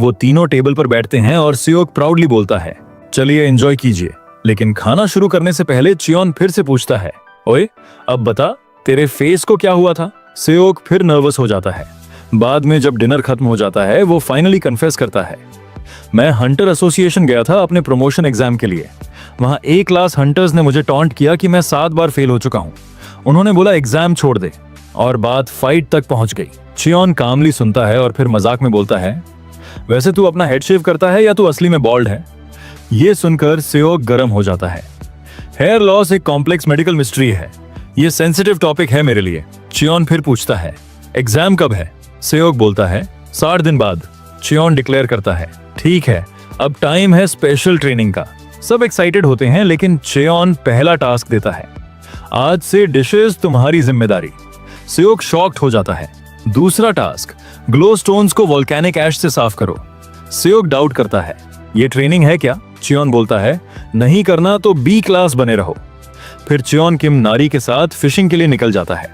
[SPEAKER 1] वो तीनों टेबल पर बैठते हैं और सेओक प्राउडली बोलता है, चलिए एंजॉय कीजिए। लेकिन खाना शुरू करने से पहले चियोन फिर से पूछता है, ओए अब बता तेरे फेस को क्या हुआ था? सेओक फिर नर्वस हो जाता है। बाद में जब डिनर खत्म हो जाता है वो फाइनली कन्फेस करता है, मैं हंटर एसोसिएशन गया था अपने प्रमोशन एग्जाम के लिए। वहां ए क्लास हंटर्स ने मुझे टॉन्ट किया कि मैं 7 बार फेल हो चुका हूं। उन्होंने बोला एग्जाम छोड़ दे और बात फाइट तक पहुंच गई। चियोन कामली सुनता है और फिर मजाक में बोलता है, वैसे तू अपना हेड शेव करता है या तू असली में बॉल्ड है? ये सुनकर सेओक गर्म हो जाता है। हेयर लॉस एक कॉम्प्लेक्स मेडिकल मिस्ट्री है, ये सेंसिटिव टॉपिक है मेरे लिए। चियोन फिर पूछता है, एग्जाम कब है? सेओक बोलता है 60 दिन बाद। चियोन डिक्लेयर करता है, ठीक है अब टाइम है स्पेशल ट्रेनिंग का। सब एक्साइटेड होते हैं लेकिन चियोन पहला टास्क देता है, आज से डिशेस तुम्हारी जिम्मेदारी। सेओक शॉक्ड हो जाता है। दूसरा टास्क, ग्लो स्टोन्स को वोल्केनिक ऐश से साफ करो। सेओक डाउट करता है, ये ट्रेनिंग है क्या? चियोन बोलता है, नहीं करना तो बी क्लास बने रहो। फिर चियोन किम नारी के साथ फिशिंग के लिए निकल जाता है।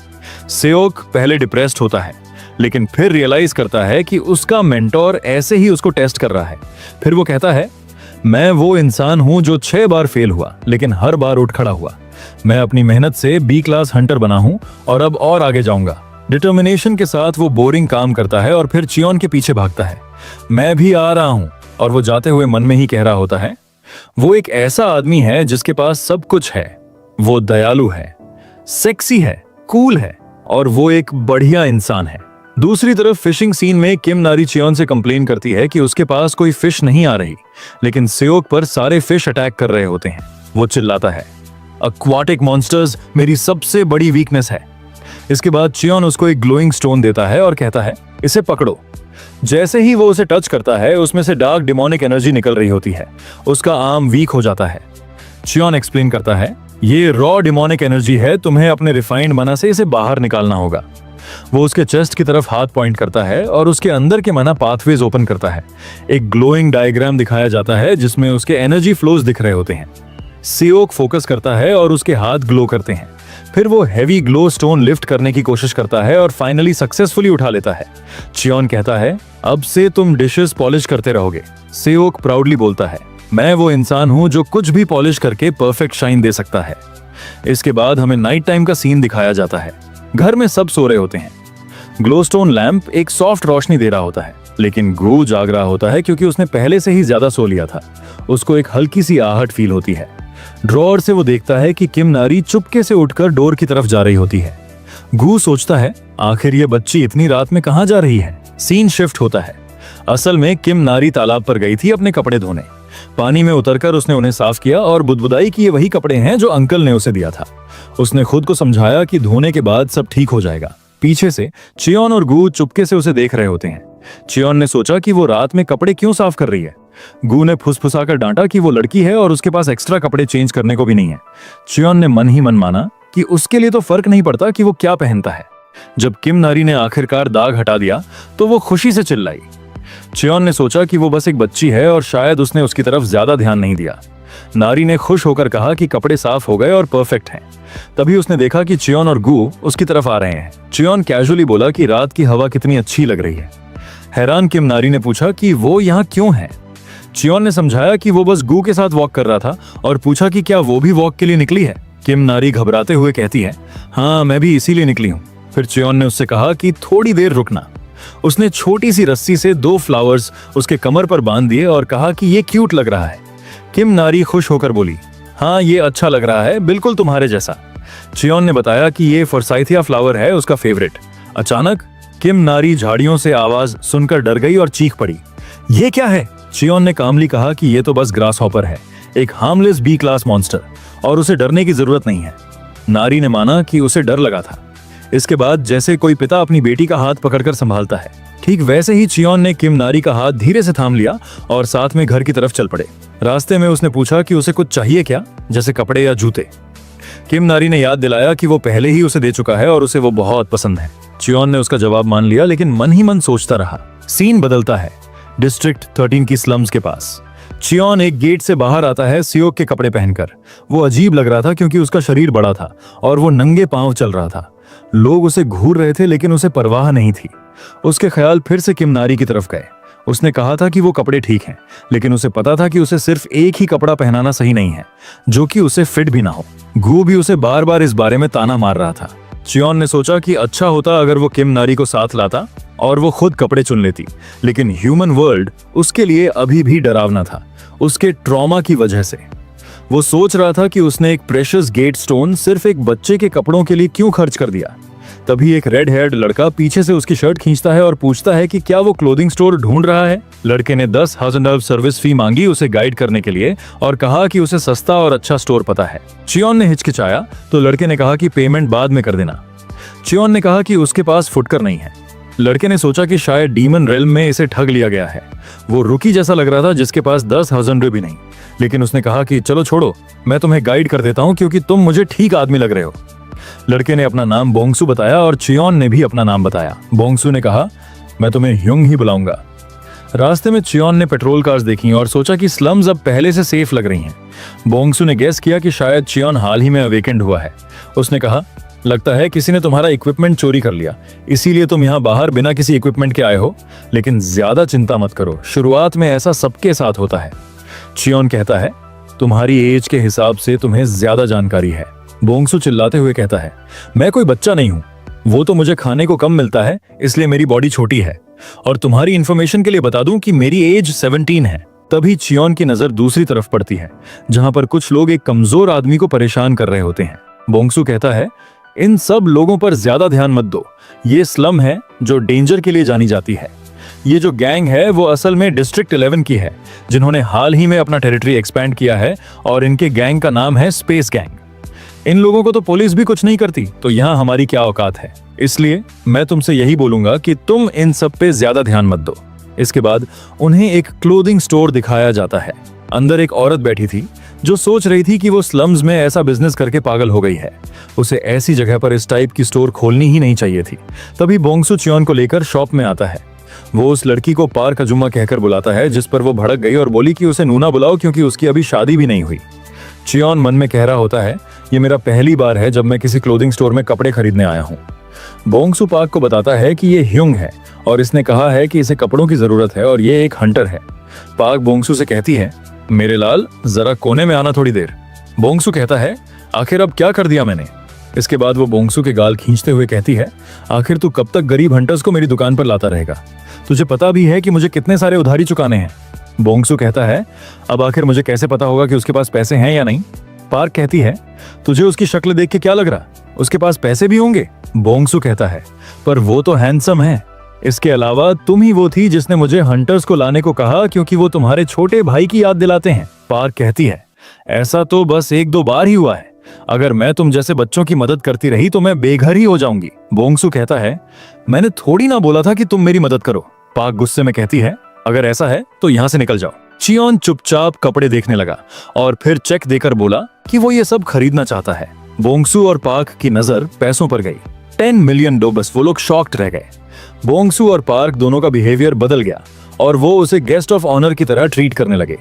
[SPEAKER 1] सेओक पहले डिप्रेस्ड होता है लेकिन फिर रियलाइज करता है कि उसका मेंटोर ऐसे ही उसको टेस्ट कर रहा है। फिर वो कहता है, मैं वो इंसान हूं जो 6 बार फेल हुआ लेकिन हर बार उठ खड़ा हुआ। मैं अपनी मेहनत से बी क्लास हंटर बना हूं और अब और आगे जाऊंगा। डिटर्मिनेशन के साथ वो बोरिंग काम करता है और फिर चियोन के पीछे भागता है, मैं भी आ रहा हूं। और वो जाते हुए मन में ही कह रहा होता है, वो एक ऐसा आदमी है जिसके पास सब कुछ है। वो दयालु है, सेक्सी है, कूल है और वो एक बढ़िया इंसान है। दूसरी तरफ फिशिंग सीन में किम नारी चियोन से कंप्लेन करती है कि उसके पास कोई फिश नहीं आ रही, लेकिन सेओक पर सारे फिश अटैक कर रहे होते हैं। वो चिल्लाता है, एक्वाटिक मॉन्स्टर्स मेरी सबसे बड़ी वीकनेस है। इसके बाद चियोन उसको एक ग्लोइंग स्टोन देता है और कहता है, इसे पकड़ो। जैसे ही वो उसे टच करता है उसमें से डार्क डिमोनिक एनर्जी निकल रही होती है। उसका आर्म वीक हो जाता है। चियोन एक्सप्लेन करता है, ये रॉ डिमोनिक एनर्जी है, तुम्हें अपने रिफाइंड मना से इसे बाहर निकालना होगा। वो उसके चेस्ट की तरफ हाथ पॉइंट करता है और उसके अंदर के मना पाथवेज ओपन करता है। एक ग्लोइंग डायग्राम दिखाया जाता है जिसमें उसके एनर्जी फ्लोज दिख रहे होते हैं। सेओक फोकस करता है और उसके हाथ ग्लो करते हैं। फिर वो हैवी ग्लो स्टोन लिफ्ट करने की कोशिश करता है और फाइनली सक्सेसफुली उठा लेता है। चियोन कहता है, अब से तुम डिशेस पॉलिश करते रहोगे। सेओक प्राउडली बोलता है, मैं वो इंसान हूं जो कुछ भी पॉलिश करके परफेक्ट शाइन दे सकता है। इसके बाद हमें नाइट टाइम का सीन दिखाया जाता है। घर में सब सो रहे होते हैं। ग्लोस्टोन लैंप एक सॉफ्ट रोशनी दे रहा होता है, लेकिन गू जाग रहा होता है क्योंकि उसने पहले से ही ज्यादा सो लिया था। उसको एक हल्की सी आहट फील होती है। ड्रॉअर से वो देखता है कि किम नारी चुपके से उठकर डोर की तरफ जा रही होती है। गू सोचता है आखिर ये बच्ची इतनी रात में कहां जा रही है। सीन शिफ्ट होता है। असल में किम नारी तालाब पर गई थी अपने कपड़े धोने। पानी में उतरकर उसने उन्हें साफ किया और बुदबुदाई कि ये वही कपड़े हैं जो अंकल ने उसे दिया था। उसने खुद को समझाया कि धोने के बाद सब ठीक हो जाएगा। पीछे से चियोन और गू चुपके से उसे देख रहे होते हैं। चियोन ने सोचा कि वो रात में कपड़े क्यों साफ कर रही है। गू ने फुसफुसाकर डांटा कि वो लड़की है और उसके पास एक्स्ट्रा कपड़े चेंज करने को भी नहीं है। चियोन ने मन ही मन माना कि उसके लिए तो फर्क नहीं पड़ता कि वो क्या पहनता है। जब किम नारी ने आखिरकार दाग हटा दिया तो वो खुशी से चिल्लाई। चियोन ने सोचा कि वो बस एक बच्ची है और शायद उसने उसकी तरफ ज्यादा ध्यान नहीं दिया। नारी ने खुश होकर कहा कि कपड़े साफ हो गए और परफेक्ट हैं। तभी उसने देखा कि चियोन और गू उसकी तरफ आ रहे हैं। चियोन कैजुअली बोला कि रात की हवा कितनी अच्छी लग रही है। हैरान किम नारी ने पूछा कि वो यहाँ क्यों है। चियोन ने समझाया कि वो बस गू के साथ वॉक कर रहा था और पूछा कि क्या वो भी वॉक के लिए निकली है। किम नारी घबराते हुए कहती है, हाँ मैं भी इसीलिए निकली हूँ। फिर चियोन ने उससे कहा कि थोड़ी देर रुकना। उसने छोटी सी रस्सी से 2 फ्लावर्स उसके कमर पर बांध दिए और कहा कि ये क्यूट लग रहा है। किम नारी खुश होकर बोली, हाँ ये अच्छा लग रहा है, बिल्कुल तुम्हारे जैसा। चियोन ने बताया कि ये फॉर्साइथिया फ्लावर है, उसका फेवरेट। अचानक किम नारी झाड़ियों से आवाज सुनकर डर गई और चीख पड़ी। ये क्या है? चियोन ने कामली कहा कि ये तो बस ग्रास हॉपर है, एक हार्मलेस बी क्लास मॉन्स्टर, और उसे डरने की जरूरत नहीं है। नारी ने माना कि उसे डर लगा था। इसके बाद जैसे कोई पिता अपनी बेटी का हाथ पकड़कर संभालता है, ठीक वैसे ही चियोन ने किम नारी का हाथ धीरे से थाम लिया और साथ में घर की तरफ चल पड़े। रास्ते में उसने पूछा कि उसे कुछ चाहिए क्या, जैसे कपड़े या जूते। किम नारी ने याद दिलाया कि वो पहले ही उसे दे चुका है और उसे वो बहुत पसंद है। चियोन ने उसका जवाब मान लिया, लेकिन मन ही मन सोचता रहा। सीन बदलता है डिस्ट्रिक्ट 13 की स्लम्स के पास। चियोन एक गेट से बाहर आता है सियोक के कपड़े पहनकर। वो अजीब लग रहा था क्योंकि उसका शरीर बड़ा था और वो नंगे पांव चल रहा था। लोग उसे घूर रहे थे लेकिन उसे परवाह नहीं थी। उसके ख्याल फिर से किम नारी की तरफ गए। उसने कहा था कि वो कपड़े ठीक हैं, लेकिन उसे पता था कि उसे सिर्फ एक ही कपड़ा पहनाना सही नहीं है, जो कि उसे फिट भी ना हो। गू भी उसे बार बार इस बारे में ताना मार रहा था। चियोन ने सोचा कि अच्छा होता अगर वो किम नारी को साथ लाता और वो खुद कपड़े चुन लेती, लेकिन ह्यूमन वर्ल्ड उसके लिए अभी भी डरावना था, उसके ट्रॉमा की वजह से। वो सोच रहा था कि उसने एक प्रेशियस गेट स्टोन सिर्फ एक बच्चे के कपड़ों के लिए क्यों खर्च कर दिया। तभी एक रेड हेयर्ड लड़का पीछे से उसकी शर्ट खींचता है और पूछता है कि क्या वो क्लोथिंग स्टोर ढूंढ रहा है। लड़के ने 10,000 अरब सर्विस फी मांगी उसे गाइड करने के लिए और कहा कि उसे सस्ता और अच्छा स्टोर पता है। चियोन ने हिचकिचाया तो लड़के ने कहा कि पेमेंट बाद में कर देना। चियोन ने कहा कि उसके पास फुटकर नहीं है। लड़के ने सोचा कि शायद डीमन रेल्म में इसे ठग लिया गया है। वो रुकी जैसा लग रहा था जिसके पास 10,000 भी नहीं, लेकिन उसने कहा कि चलो छोड़ो, मैं तुम्हें गाइड कर देता हूँ क्योंकि तुम मुझे ठीक आदमी लग रहे हो। लड़के ने अपना नाम बोंगसू बताया और चियोन ने भी अपना नाम बताया। बोंगसू ने कहा, मैं तुम्हें ह्युंग ही बुलाऊंगा। रास्ते में चियोन ने पेट्रोल कार्स देखी और सोचा कि स्लम्स अब पहले से सेफ लग रही हैं। बोंगसू ने गेस किया कि शायद चियोन हाल ही में अवेकेंड हुआ है। उसने कहा, लगता है किसी ने तुम्हारा इक्विपमेंट चोरी कर लिया, इसीलिए तुम यहाँ बाहर बिना किसी इक्विपमेंट के आए हो, लेकिन ज्यादा चिंता मत करो, शुरुआत में ऐसा सबके साथ होता है। चियोन कहता है, तुम्हारी एज के हिसाब से तुम्हें ज्यादा जानकारी है। बोंगसू चिल्लाते हुए कहता है, मैं कोई बच्चा नहीं हूं, वो तो मुझे खाने को कम मिलता है इसलिए मेरी बॉडी छोटी है, और तुम्हारी इंफॉर्मेशन के लिए बता दूं कि मेरी एज 17 है। तभी चियोन की नजर दूसरी तरफ पड़ती है जहां पर कुछ लोग एक कमजोर आदमी को परेशान कर रहे होते हैं। बोंगसू कहता है, इन सब लोगों पर ज्यादा ध्यान मत दो, ये स्लम है जो डेंजर के लिए जानी जाती है। ये जो गैंग है वो असल में डिस्ट्रिक्ट 11 की है, जिन्होंने हाल ही में अपना टेरिटरी एक्सपैंड किया है, और इनके गैंग का नाम है स्पेस गैंग। इन लोगों को तो पुलिस भी कुछ नहीं करती, तो यहाँ हमारी क्या औकात है। इसलिए मैं तुमसे यही बोलूंगा कि तुम इन सब पे ज्यादा ध्यान मत दो। इसके बाद उन्हें एक क्लोथिंग स्टोर दिखाया जाता है। अंदर एक औरत बैठी थी जो सोच रही थी कि वो स्लम्स में ऐसा बिजनेस करके पागल हो गई है। उसे ऐसी जगह पर इस टाइप की स्टोर खोलनी ही नहीं चाहिए थी। तभी बोंगसू चियोन को लेकर शॉप में आता है। वो उस लड़की को पार का जुम्मा कहकर बुलाता है, जिस पर वो भड़क गई और बोली कि उसे नूना बुलाओ क्योंकि उसकी अभी शादी भी नहीं हुई। चियोन मन में कह रहा होता है, ये मेरा पहली बार है जब मैं किसी क्लोथिंग स्टोर में कपड़े खरीदने आया हूँ। बोंगसू पाक को बताता है कि ये ह्युंग है और इसने कहा है कि इसे कपड़ों की जरूरत है और ये एक हंटर है। पाक बोंगसू से कहती है, मेरे लाल जरा कोने में आना थोड़ी देर। बोंगसू कहता है, आखिर अब क्या कर दिया मैंने। इसके बाद वो बोंगसू के गाल खींचते हुए कहती है, आखिर तू कब तक गरीब हंटर्स को मेरी दुकान पर लाता रहेगा? तुझे पता भी है कि मुझे कितने सारे उधारी चुकाने हैं। बोंगसू कहता है, अब आखिर मुझे कैसे पता होगा कि उसके पास पैसे हैं या नहीं? पार्क कहती है, तुझे उसकी शक्ल देख के क्या लग रहा, उसके पास पैसे भी होंगे? बोंगसू कहता है, पर वो तो हैंडसम है। इसके अलावा तुम ही वो थी जिसने मुझे हंटर्स को लाने को कहा क्योंकि वो तुम्हारे छोटे भाई की याद दिलाते हैं। पार्क कहती है, ऐसा तो बस 1-2 बार ही हुआ है। अगर मैं तुम जैसे बच्चों की मदद करती रही तो मैं बेघर ही हो जाऊंगी। बोंगसू कहता है, मैंने थोड़ी ना बोला था कि तुम मेरी मदद करो। पार्क गुस्से में कहती है, अगर ऐसा है तो यहाँ से निकल जाओ। चियोन चुपचाप कपड़े देखने लगा और फिर चेक देकर बोला कि वो ये सब खरीदना चाहता है। बोंगसू और पार्क की नजर पैसों पर गई। 10 मिलियन डोबस। वो लोग शॉक्ड रह गए। बोंगसू और पार्क दोनों का बिहेवियर बदल गया और वो उसे गेस्ट ऑफ ऑनर की तरह ट्रीट करने लगे।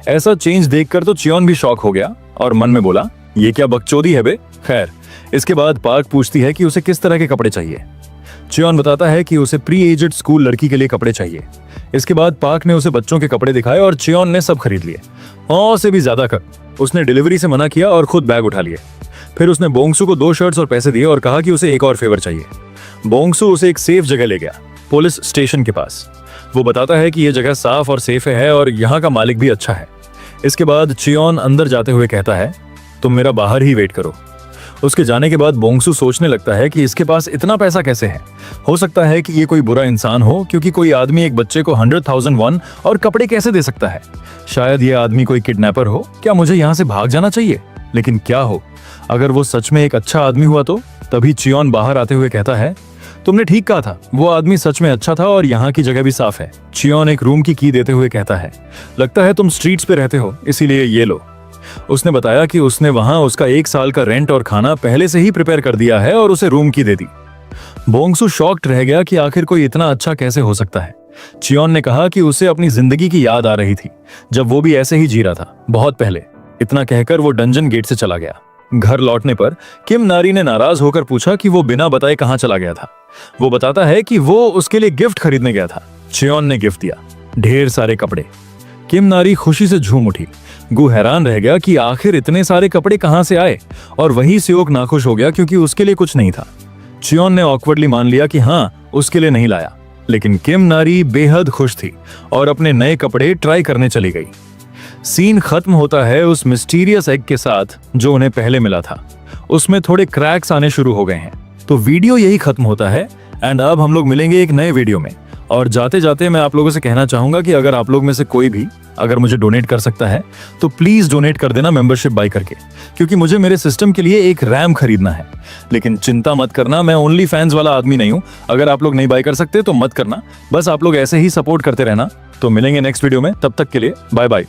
[SPEAKER 1] ऐसा चेंज देखकर तो चियोन भी शॉक हो गया और मन में बोला, ये क्या बकचोदी है बे। खैर, इसके बाद पार्क पूछती है कि उसे किस तरह के कपड़े चाहिए। चियोन बताता है कि उसे प्री एजेड स्कूल लड़की के लिए कपड़े चाहिए। इसके बाद पार्क ने उसे बच्चों के कपड़े दिखाए और चियोन ने सब खरीद लिए। और से भी ज्यादा कर। उसने डिलीवरी से मना किया और खुद बैग उठा लिए। फिर उसने बोंगसू को 2 शर्ट्स और पैसे दिए और कहा कि उसे एक और फेवर चाहिए। बोंगसू उसे एक सेफ जगह ले गया, पुलिस स्टेशन के पास। वो बताता है कि यह जगह साफ और सेफ है और यहाँ का मालिक भी अच्छा है। इसके बाद चियोन अंदर जाते हुए कहता है, तुम मेरा बाहर ही वेट करो। उसके जाने के बाद बोंगसू सोचने लगता है कि इसके पास इतना पैसा कैसे है। हो सकता है कि ये कोई बुरा इंसान हो, क्योंकि कोई आदमी एक बच्चे को 100,000 वॉन और कपड़े कैसे दे सकता है? शायद ये आदमी कोई किडनैपर हो। क्या मुझे यहाँ से भाग जाना चाहिए? लेकिन क्या हो अगर वो सच में एक अच्छा आदमी हुआ तो? तभी चियोन बाहर आते हुए कहता है, तुमने ठीक कहा था, वो आदमी सच में अच्छा था और यहाँ की जगह भी साफ है। चियोन एक रूम की देते हुए कहता है, लगता है तुम स्ट्रीट्स पे रहते हो, इसीलिए ये लो। उसने बताया कि उसने वहां उसका 1 साल का रेंट और खाना पहले से ही प्रिपेयर कर दिया है और उसे रूम की दे दी। बोंगसू शॉक्ड रह गया कि आखिर कोई इतना अच्छा कैसे हो सकता है। चियोन ने कहा कि उसे अपनी जिंदगी की याद आ रही थी जब वो भी ऐसे ही जी रहा था, बहुत पहले। इतना कहकर वो डंजन गेट से चला गया। घर लौटने पर किम नारी ने नाराज होकर पूछा कि वो बिना बताए कहां चला गया था। वो बताता है कि वो उसके लिए गिफ्ट खरीदने गया था। चियोन ने गिफ्ट दिया, ढेर सारे कपड़े। किम नारी खुशी से झूम उठी। गु हैरान रह गया कि आखिर इतने सारे कपड़े कहां से आए, और वहीं सेओक नाखुश हो गया क्योंकि उसके लिए कुछ नहीं था। चियोन ने ऑकवर्डली मान लिया कि हाँ, उसके लिए नहीं लाया, लेकिन किम नारी बेहद खुश थी और अपने नए कपड़े ट्राई करने चली गई। सीन खत्म होता है उस मिस्टीरियस एग के साथ जो उन्हें पहले मिला था। उसमें थोड़े क्रैक्स आने शुरू हो गए हैं। तो वीडियो यही खत्म होता है एंड अब हम लोग मिलेंगे एक नए वीडियो में। और जाते जाते मैं आप लोगों से कहना चाहूंगा कि अगर आप लोग में से कोई भी अगर मुझे डोनेट कर सकता है तो प्लीज डोनेट कर देना मेंबरशिप बाय करके, क्योंकि मुझे मेरे सिस्टम के लिए एक रैम खरीदना है। लेकिन चिंता मत करना, मैं ओनली फैंस वाला आदमी नहीं हूं। अगर आप लोग नहीं बाय कर सकते तो मत करना, बस आप लोग ऐसे ही सपोर्ट करते रहना। तो मिलेंगे नेक्स्ट वीडियो में, तब तक के लिए बाय बाय।